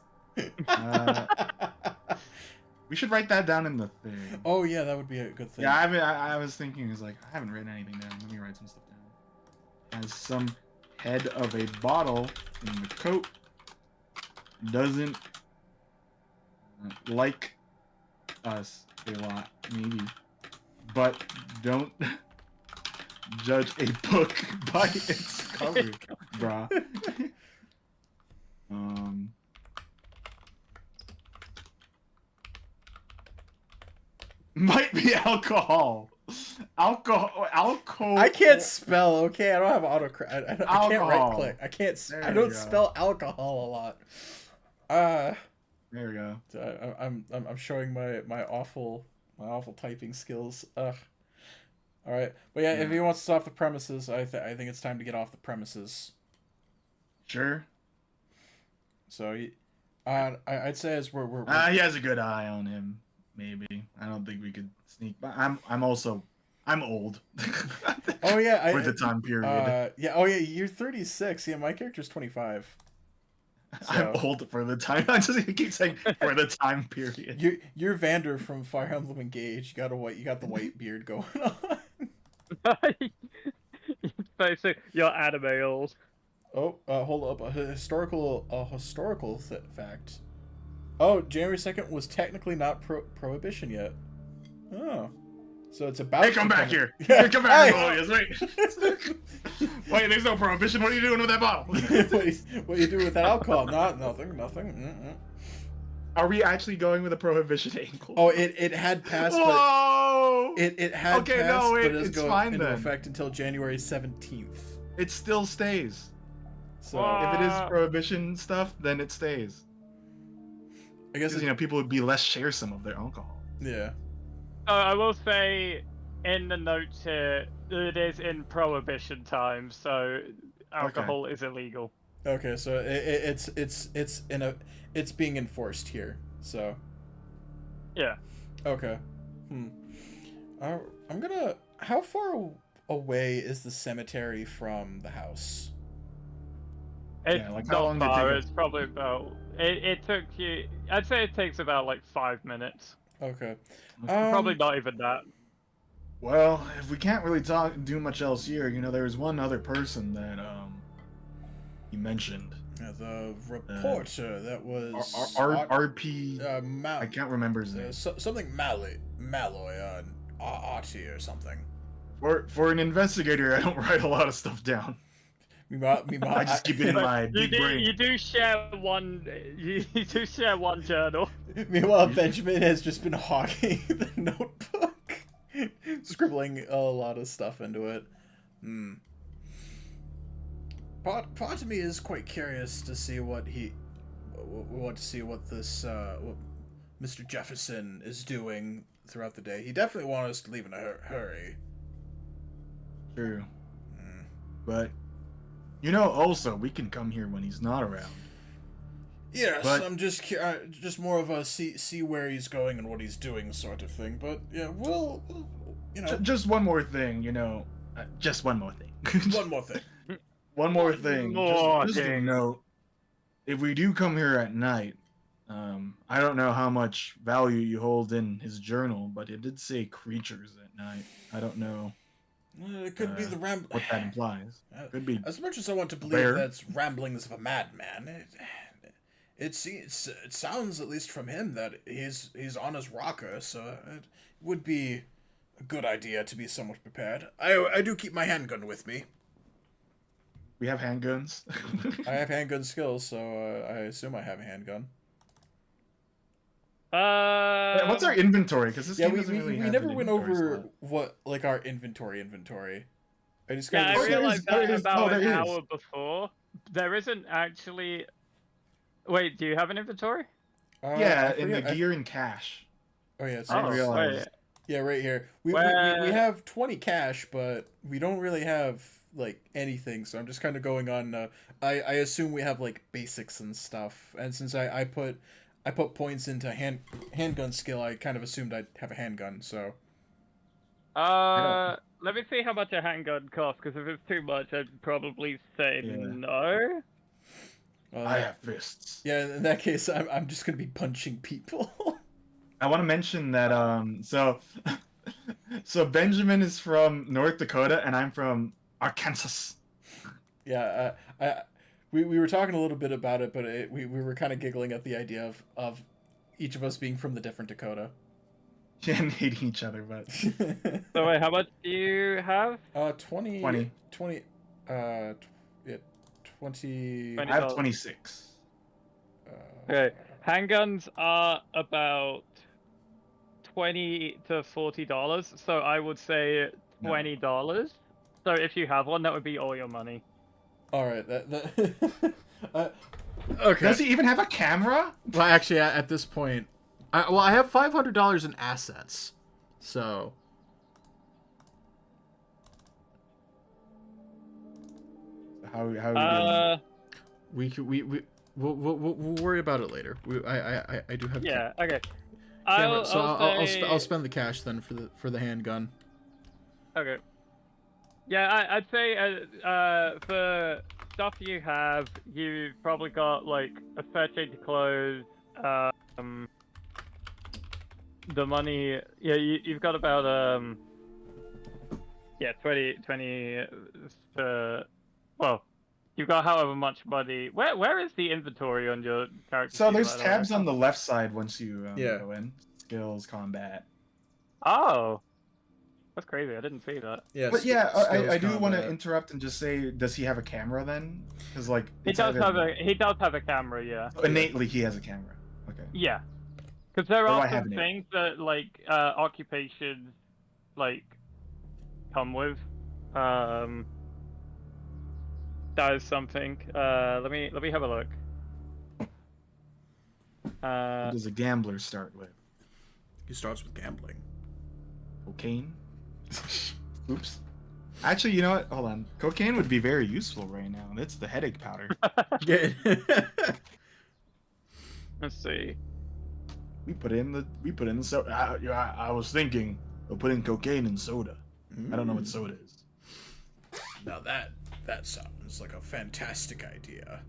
We should write that down in the thing. Oh yeah, that would be a good thing. Yeah, I was thinking, I haven't written anything down. Let me write some stuff down. Has some head of a bottle in the coat. Doesn't like us a lot, maybe. But don't judge a book by its cover, brah. Might be alcohol. Alcohol. I can't spell. Okay, I don't have autocorrect. I can't right Alcohol. click. I can't. There I we don't go. spell alcohol a lot. There we go. I'm showing my awful typing skills. Ugh. All right, but yeah, if he wants us off the premises, I think it's time to get off the premises. Sure. So, I'd say as we're He has a good eye on him. Maybe. I don't think we could sneak. But I'm old. Oh yeah, for the time period. Yeah. Oh yeah, you're 36. Yeah, my character's 25. I'm old for the time. I just keep saying for the time period. You're Vander from Fire Emblem Engage. You got the white beard going on. Basically, you're anime old. Oh, hold up. A historical fact. Oh, January 2nd was technically not prohibition yet. Oh, So it's about. Hey, come to back come- here! Hey, come back Hey! here, Melodius, wait! Wait, there's no prohibition. What are you doing with that bottle? what do you do with that alcohol? Nothing. Mm-mm. Are we actually going with a prohibition angle? Oh, it had passed, but Whoa! it had Okay, passed, no, wait, but it's going fine into then. effect until January 17th. It still stays. So If it is prohibition stuff, then it stays. I guess Because, you know, people would be less sharesome of their alcohol. yeah. I will say in the notes here, it is in prohibition time, so alcohol is illegal. Okay, so it's being enforced here. So Yeah. okay. I'm gonna. How far away is the cemetery from the house? It's Yeah, like, how long not did it far. take It's probably about. It took you. I'd say it takes about like 5 minutes. Okay. Probably not even that. Well, if we can't really do much else here, you know, there's one other person that you mentioned. The reporter that was RP. I I can't remember his name. something Malloy, Archie or something. For an investigator, I don't write a lot of stuff down. Meanwhile, I just keep it in my big brain. You do share one. You do share one journal. Meanwhile, Benjamin has just been hogging the notebook, scribbling a lot of stuff into it. Part of me is quite curious to see what this what Mr. Jefferson is doing throughout the day. He definitely wanted us to leave in a hurry. True. But, you know, also, we can come here when he's not around. Yes, But- I'm just more of a see where he's going and what he's doing sort of thing. But yeah, we'll you know, Just one more thing, you know. Just one more thing. one more thing. One more thing. More Just a thing. note. If we do come here at night, I don't know how much value you hold in his journal, but it did say creatures at night. I don't know It could be the what that implies. Could be. As much as I want to believe bear. that's ramblings of a madman, it sounds, at least from him, that he's on his rocker. So it would be a good idea to be somewhat prepared. I do keep my handgun with me. We have handguns. I have handgun skills, so I assume I have a handgun. Yeah, what's our inventory? Because this Yeah, game we doesn't really have never an went inventory over slot. what, like, our inventory. I just Yeah, got I realized that there about an is. hour before. There isn't actually. Wait, do you have an inventory? Yeah, in the gear and cash. Oh yeah, it's I Oh, realized. wait. yeah, right here. We Where- have 20 cash, but we don't really have like anything. So I'm just kind of going on. I assume we have like basics and stuff. And since I put points into handgun skill, I kind of assumed I'd have a handgun. So Let me see how much a handgun costs, because if it's too much, I'd probably say Yeah. no. I have fists. yeah, in that case, I'm just gonna be punching people. I want to mention that so Benjamin is from North Dakota and I'm from Arkansas. Yeah, we were talking a little bit about it, but we were kind of giggling at the idea of each of us being from the different Dakota. And hating each other, but So wait, how much do you have? 20. 20. 20. Yeah, 20. Twenty. I have 26. Okay, handguns are about $20 to $40, so I would say $20. So if you have one, that would be all your money. All right. Okay. Does he even have a camera? Well, actually, at this point, I have $500 in assets, so. How are We'll worry about it later. I do have. Yeah. Okay. I'll spend the cash then for the handgun. Okay. Yeah, I'd say for stuff you have, you've probably got like a fair change of clothes. The money, yeah, you've got about 20 well, you've got however much money. Where is the inventory on your character? So sheet, there's by the tabs way? on the left side once you Yeah. go in. Skills, combat. Oh. That's crazy. I didn't see that. Yeah, But yeah, I do want to combat. interrupt and just say, does he have a camera then? Because like He it's does have either- a camera, yeah. innately he has a camera. Okay. Yeah, because there What do are I have some in it? things that like occupations like come with. Um, that is something. Let me have a look. What does a gambler start with? He starts with gambling. Cocaine. Oops. Actually, you know what? Hold on. Cocaine would be very useful right now. That's the headache powder. Yeah. Let's see. We put in the soda. I was thinking of putting cocaine in soda. I don't know what soda is. Now that sounds like a fantastic idea.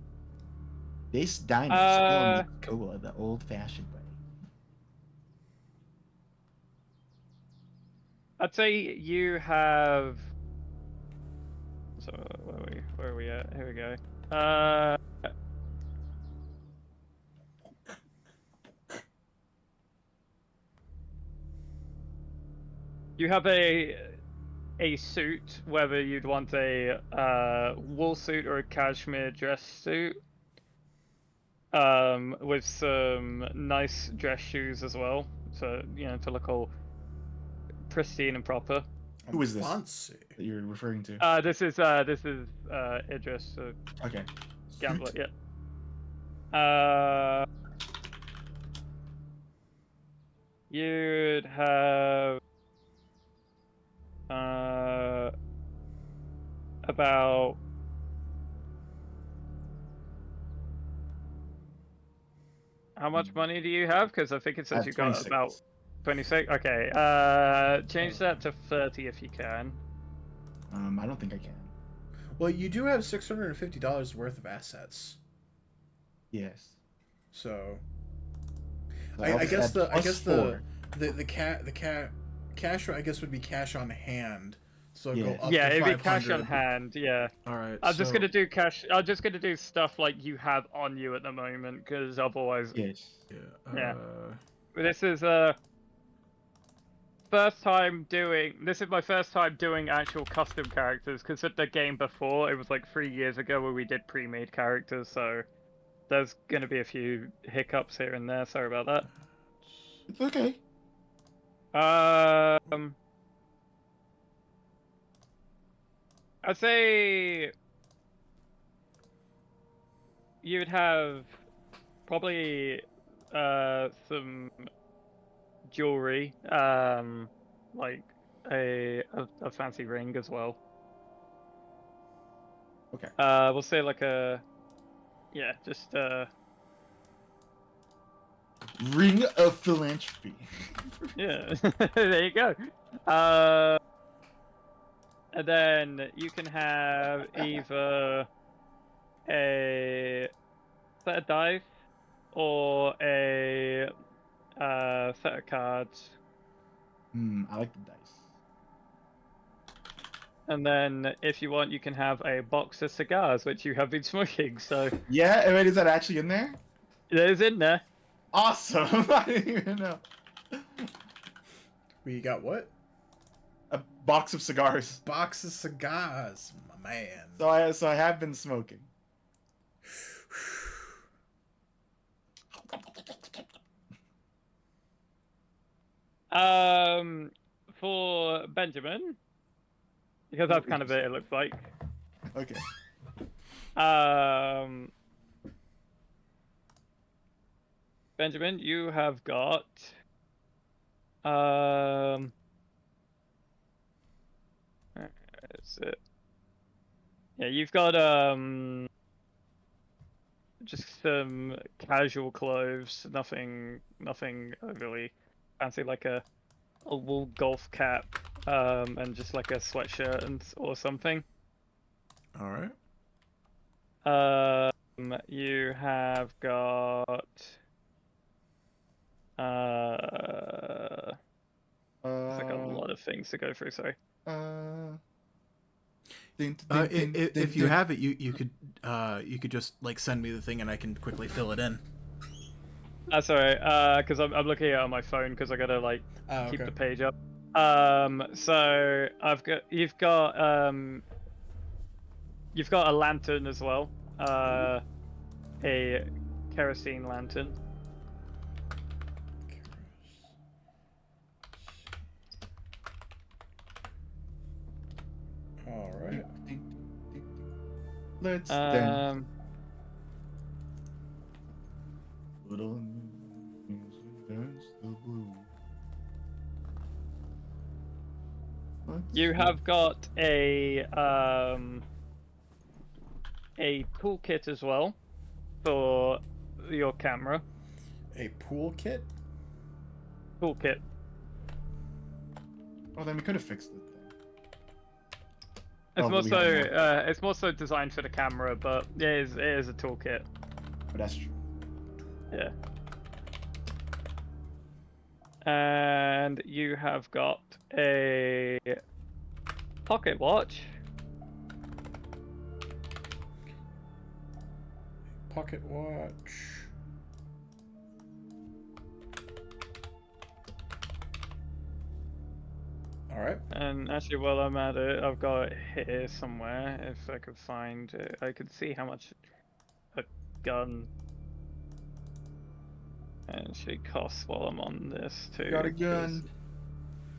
This diner still makes cola the old-fashioned way. I'd say you have. So where are we at? Here we go. You have a suit, whether you'd want a wool suit or a cashmere dress suit, with some nice dress shoes as well, so to look all pristine and proper. Who is this Fancy. that you're referring to? This is Idris, Okay. gambler. Suit. Yeah. You'd have about how much money do you have? Because I think it I says have you got 26. about 26. Okay. Change that to 30 if you can. I don't think I can. Well, you do have $650 worth of assets, Yes. so So I just guess add the plus 4. cash I guess would be cash on hand. So it'd Yeah. go up Yeah, to it'd be cash 500. on hand. Yeah. All right. I'm just gonna do cash. I'm just gonna do stuff like you have on you at the moment, because otherwise, Yes. Yeah. this is first time doing. This is my first time doing actual custom characters, because at the game before it was like 3 years ago where we did pre-made characters. So there's gonna be a few hiccups here and there. Sorry about that. It's okay. I'd say you would have probably some jewelry, like a fancy ring as well. Okay. We'll say like just Ring of philanthropy. yeah. There you go. And then you can have either a set of dice or a set of cards. I like the dice. And then, if you want, you can have a box of cigars, which you have been smoking. So Yeah, wait, is that actually in there? it is in there. Awesome! I didn't even know. We got what? A box of cigars. Box of cigars, my man. So I have been smoking. For Benjamin, because that's kind of it looks like. Okay. Benjamin, you have got that's it. Yeah, you've got just some casual clothes, nothing overly fancy, like a wool golf cap, and just like a sweatshirt or something. All right. You have got it's like a lot of things to go through. Sorry. If you have it, you could just like send me the thing and I can quickly fill it in. Sorry, because I'm looking at it on my phone because I gotta like keep Okay. the page up. So you've got a lantern as well. A kerosene lantern. All right. Let's dance. Um, Little music dance the blues. you have got a toolkit as well for your camera. A pool kit? Toolkit. Oh, then we could have fixed it then. It's Oh, more but we so have more. it's more so designed for the camera, but it is a toolkit. But that's true. Yeah. And you have got a pocket watch. Pocket watch. All right. And actually, while I'm at it, I've got it here somewhere. If I could find it, I could see how much a gun actually costs while I'm on this too. Got a 'cause gun.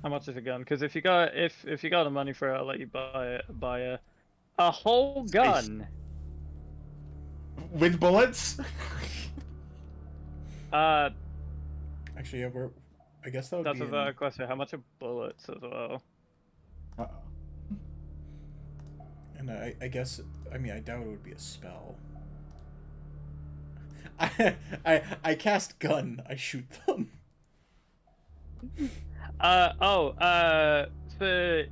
How much is a gun? Because if you got the money for it, I'll let you buy a whole gun. With bullets? Actually, yeah, I guess that would That's be a valid question. How much are bullets as well? Uh-oh. And I guess, I mean, I doubt it would be a spell. I cast gun. I shoot them. For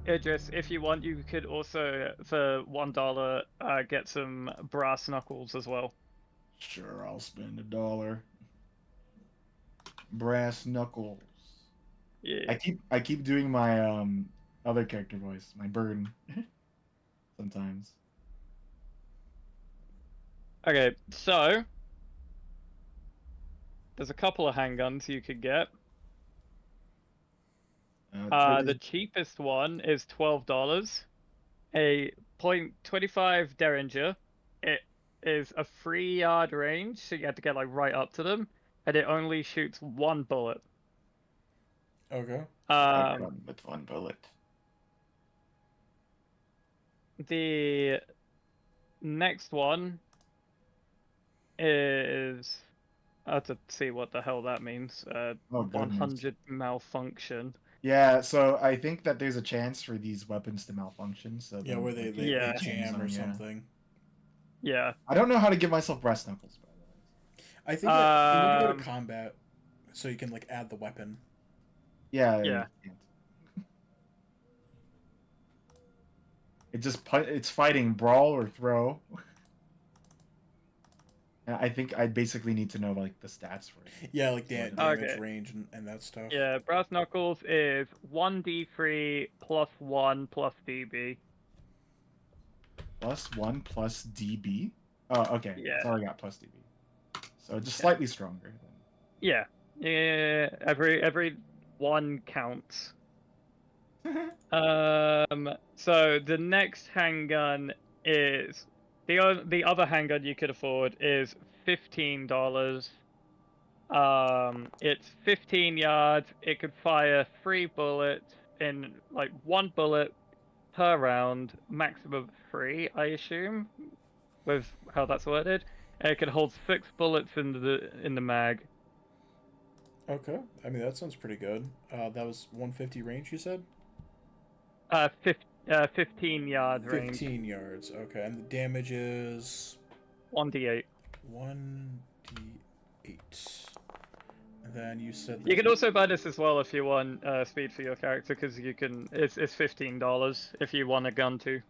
Idris, if you want, you could also for $1 get some brass knuckles as well. Sure, I'll spend $1. Brass knuckles. Yeah. I keep doing my other character voice, my bird. Sometimes. Okay, so there's a couple of handguns you could get. The cheapest one is $12. A .25 Derringer. It is a 3-yard range, so you have to get like right up to them, and it only shoots one bullet. Okay. Run with one bullet. The next one is I have to see what the hell that means. Oh, goodness. 100 malfunction. Yeah, so I think that there's a chance for these weapons to malfunction. So Yeah, where they Yeah. jam or yeah. something. Yeah. I don't know how to give myself brass knuckles, by the way. I think that you need to go to combat so you can like add the weapon. Yeah. Yeah. It's fighting brawl or throw. And I think I basically need to know like the stats for it. Yeah, like damage Okay. range and that stuff. Yeah, brass knuckles is 1d3 plus 1 plus db. Plus 1 plus DB? Oh, okay. Yeah. So I got plus DB. So just slightly stronger than. Yeah. Yeah. Every one counts. So the next handgun is the other handgun you could afford is $15. It's 15 yards. It could fire 3 bullets in like 1 bullet per round, maximum 3, I assume, with how that's worded. And it can hold 6 bullets in the mag. Okay. I mean, that sounds pretty good. That was 150 range, you said? 15 yard range. 15 yards. Okay. And the damage is 1d8. 1d8. And then you said You can also buy this as well if you want speed for your character, because you can. It's $15 if you want a gun too.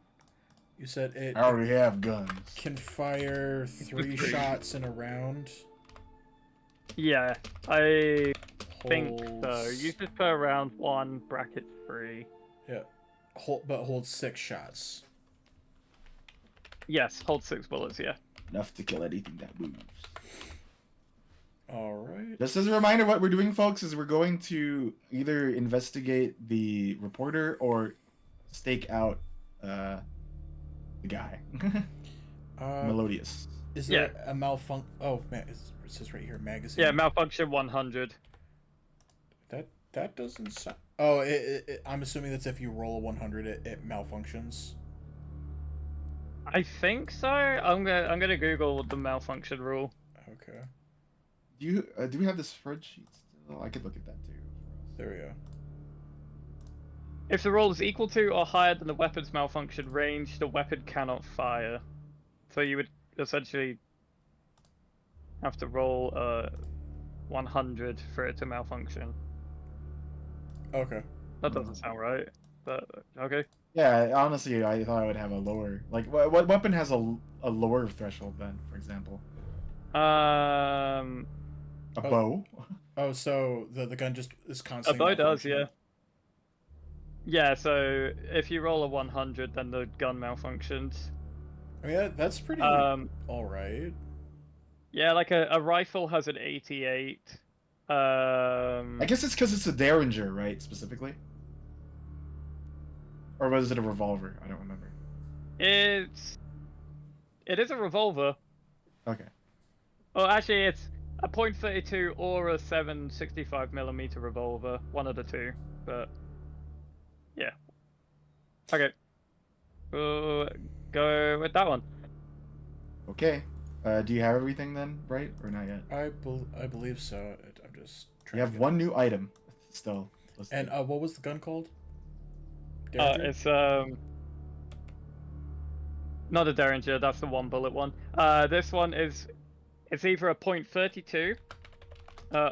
You said it. I already have guns. Can fire 3 shots in a round. Yeah, I think so. Use this per round 1, bracket 3. Yeah. Hold 6 shots. Yes, hold 6 bullets, yeah. Enough to kill anything that moves. All right. Just as a reminder, what we're doing, folks, is we're going to either investigate the reporter or stake out the guy, Uh, Melodious. is Yeah. there a malfunction? Oh man, it says right here, magazine. Yeah, malfunction 100. That doesn't sound. Oh, I'm assuming that's if you roll a 100, it malfunctions. I think so. I'm gonna Google the malfunction rule. Okay. Do we have the spreadsheet still? I could look at that too. There we go. If the roll is equal to or higher than the weapon's malfunction range, the weapon cannot fire. So you would essentially have to roll 100 for it to malfunction. Okay. That doesn't sound right, but okay. Yeah, honestly, I thought I would have a lower. Like, what weapon has a lower threshold then? For example, A a Oh. bow. Oh, so the gun just is constantly. bow does, yeah. malfunctioning? Yeah, so if you roll a 100, then the gun malfunctions. I mean, that's pretty Um, all right. yeah, like a rifle has an 88. I guess it's because it's a Derringer, right? Specifically, or was it a revolver? I don't remember. It is a revolver. Okay. Oh, actually, it's a .32 or a 7.65mm revolver. One of the two, but yeah. Okay. We'll go with that one. Okay. Do you have everything then, right, or not yet? I believe so. I'm just. You have one new item still. And what was the gun called? It's not a Derringer. That's the one bullet one. This one is it's either a .32,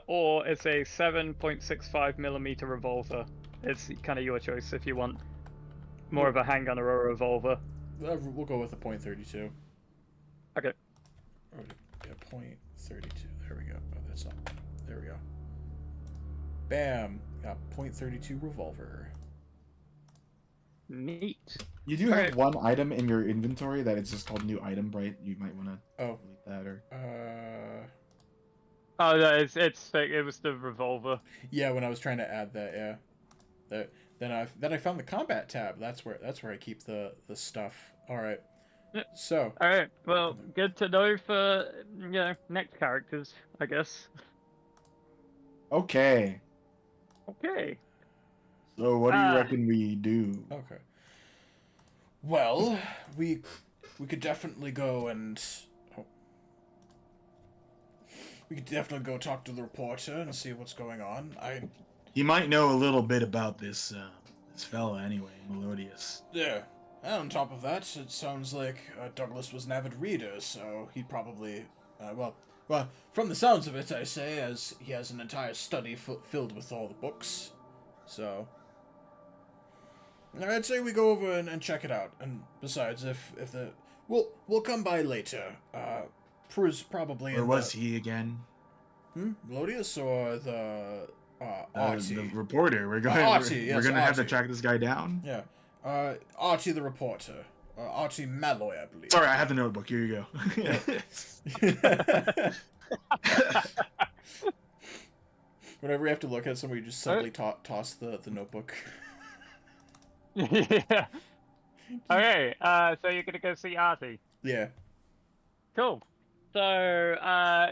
or it's a 7.65mm revolver. It's kind of your choice if you want more of a handgun or a revolver. We'll go with a .32. Okay. Oh, yeah, .32. There we go. Oh, that's not. There we go. Bam. Got .32 revolver. Neat. You do have one item in your inventory that it's just called new item, right? You might want to delete that or. Oh no, it was the revolver. Yeah, when I was trying to add that, yeah. Then I found the combat tab. That's where I keep the stuff. All right. So. All right. Well, good to know for next characters, I guess. Okay. Okay. So what do you reckon we do? Okay. Well, we could definitely go and we could definitely go talk to the reporter and see what's going on. He might know a little bit about this fella anyway, Melodious. Yeah. And on top of that, it sounds like Douglas was an avid reader, so he'd probably well, from the sounds of it, I say, as he has an entire study filled with all the books. So I'd say we go over and check it out. And besides, if we'll come by later. Probably. Or was he again? Melodious or the Artie? The reporter. We're going. Artie, yes, we're gonna have to Artie. track this guy down. Yeah. Artie the reporter. Artie Malloy, I believe. Sorry, I have the notebook. Here you go. Whenever we have to look at somebody, just simply toss the notebook. Yeah. Okay. So you're gonna go see Artie. Yeah. Cool. So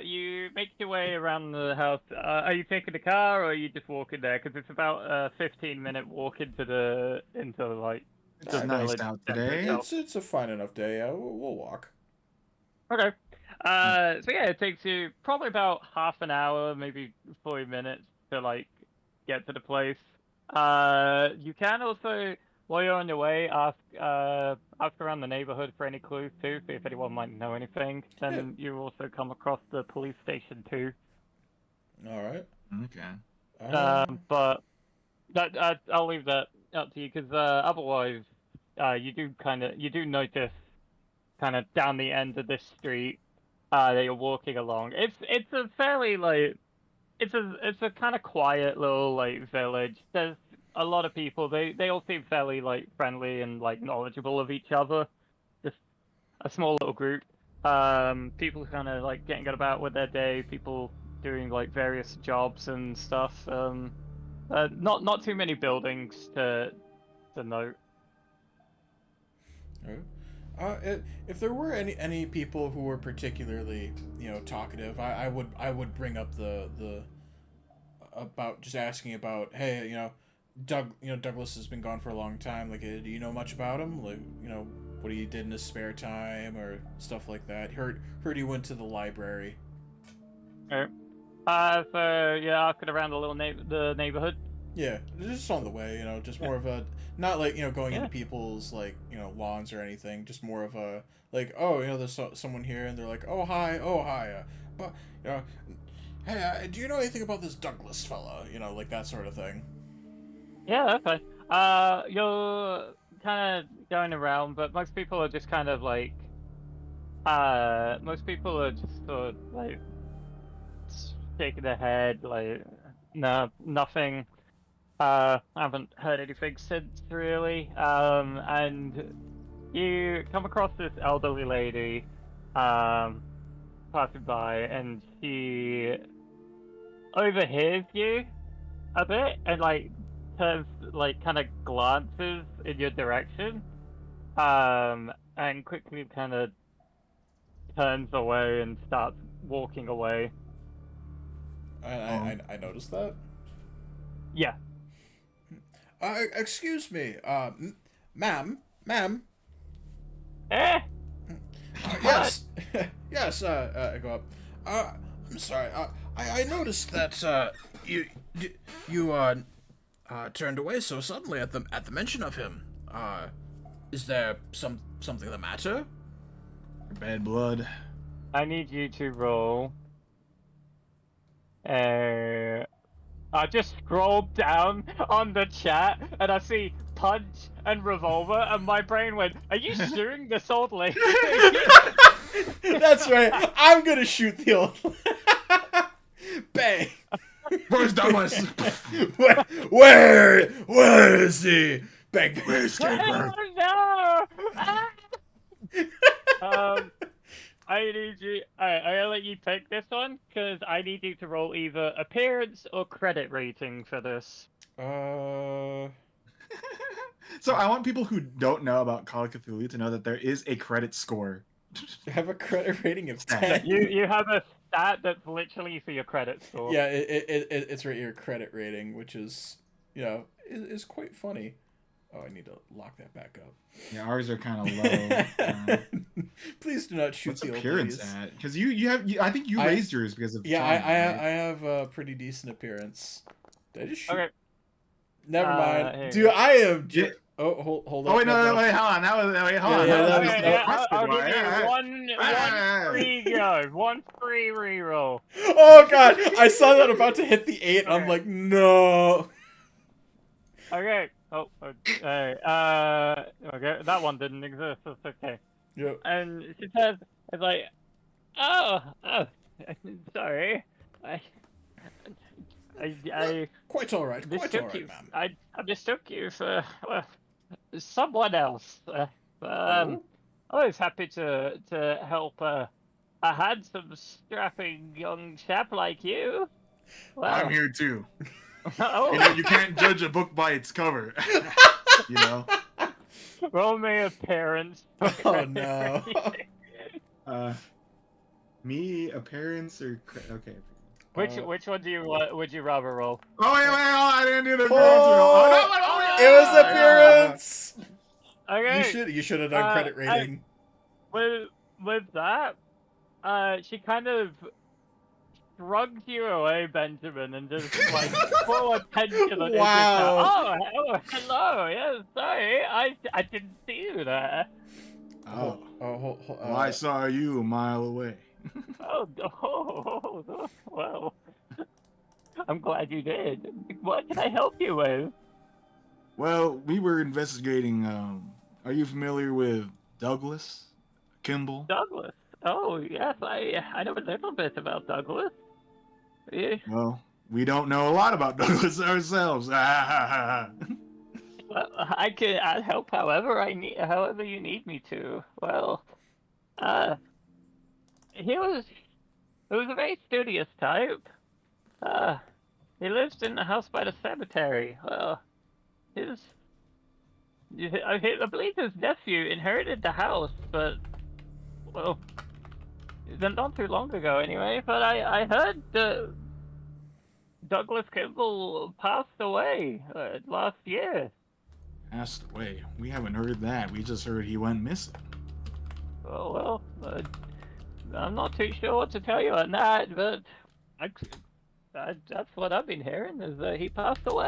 you make your way around the house. Are you taking the car, or are you just walking there? Because it's about a 15-minute walk into like. It's nice out today. It's a fine enough day. Yeah, we'll walk. Okay. So yeah, it takes you probably about half an hour, maybe 40 minutes to like get to the place. You can also, while you're on your way, ask around the neighborhood for any clues too, see if anyone might know anything. Then you also come across the police station too. All right. Okay. But that I'll leave that up to you because otherwise, you do notice kind of down the end of this street that you're walking along. It's a fairly like it's a kind of quiet little like village. There's a lot of people. They all seem fairly like friendly and like knowledgeable of each other. Just a small little group. People kind of like getting about with their day. People doing like various jobs and stuff. Not too many buildings to note. Right. If there were any people who were particularly talkative, I would bring up the about just asking about, hey, Douglas has been gone for a long time. Like, do you know much about him? Like, what he did in his spare time or stuff like that. Heard he went to the library. Okay. So yeah, asking around the neighborhood. Yeah, just on the way, just more of a, not like, going Yeah. into people's, like, lawns or anything, just more of a, like, oh, there's someone here, and they're like, oh, hi, but, hey, do you know anything about this Douglas fella? Like that sort of thing. Yeah, okay. You're kind of going around, but most people are just kind of like, most people are just sort of like shaking their head, like, no, nothing. I haven't heard anything since really. And you come across this elderly lady, passing by, and she overhears you a bit, and like turns, like, kind of glances in your direction, and quickly kind of turns away and starts walking away. I noticed that. Yeah. Excuse me, ma'am. Eh? Yes, yes. I go up. I'm sorry. I noticed that you turned away so suddenly at the mention of him. Is there something the matter? Bad blood. I need you to roll. I just scrolled down on the chat and I see punch and revolver, and my brain went, "Are you shooting this old lady?" That's right. I'm gonna shoot the old. Bang. Where's Douglas? Where is he? Bang. Where's Oh, Tabor? no! I need you. Alright, I'm gonna let you pick this one because I need you to roll either appearance or credit rating for this. So I want people who don't know about Call of Cthulhu to know that there is a credit score. I have a credit rating of Stat. 10. You have a stat that's literally for your credit score. Yeah, it's right here, credit rating, which is, is quite funny. Oh, I need to lock that back up. Yeah, ours are kind of low. Please do not shoot What's the old appearance ladies. at? Because you have, I think you raised yours because of Yeah, trauma, right? I have a pretty decent appearance. Did I just shoot? Okay. Never mind. Here Dude, you go. I am. Yeah. Oh, hold up. Oh wait, no, wait, hold on. That was wait, hold Yeah, on. yeah, that that was was- just Okay, the yeah, requested I'll one. give you one Ah. free go, one free reroll. Oh god, I saw that about to hit the 8. I'm Okay. like, no. Okay. Oh, okay. Okay, that one didn't exist. That's okay. Yep. And she says, "It's like, oh, sorry, I Quite all right. Quite all mistook right, you. ma'am. I mistook you for, well, someone else. Oh? Always happy to help a handsome, strapping young chap like you. Well, I'm here too. oh, You can't judge a book by its cover. You know. roll me appearance. Oh no. Me appearance or okay. Which one do you would you rather roll? Oh wait, I didn't do the appearance. Oh, no, it was yeah. appearance. Okay. You should have done credit rating. With that, she kind of shrugs you away, Benjamin, and just like full attention. Wow. Oh, hello. Yes, sorry, I didn't see you there. Oh, hold, well, I saw you a mile away. Oh, well. I'm glad you did. What can I help you with? Well, we were investigating. Are you familiar with Douglas Kimball? Douglas. Oh, yes, I know a little bit about Douglas. Yeah. Well, we don't know a lot about Douglas ourselves. Well, I'll help however however you need me to. Well, he was He was a very studious type. He lived in a house by the cemetery. His, I believe his nephew inherited the house, but, well, not too long ago anyway. But I heard that Douglas Kimball passed away last year. Passed away. We haven't heard that. We just heard he went missing. Oh, well, I'm not too sure what to tell you on that, but that's what I've been hearing, is that he passed away.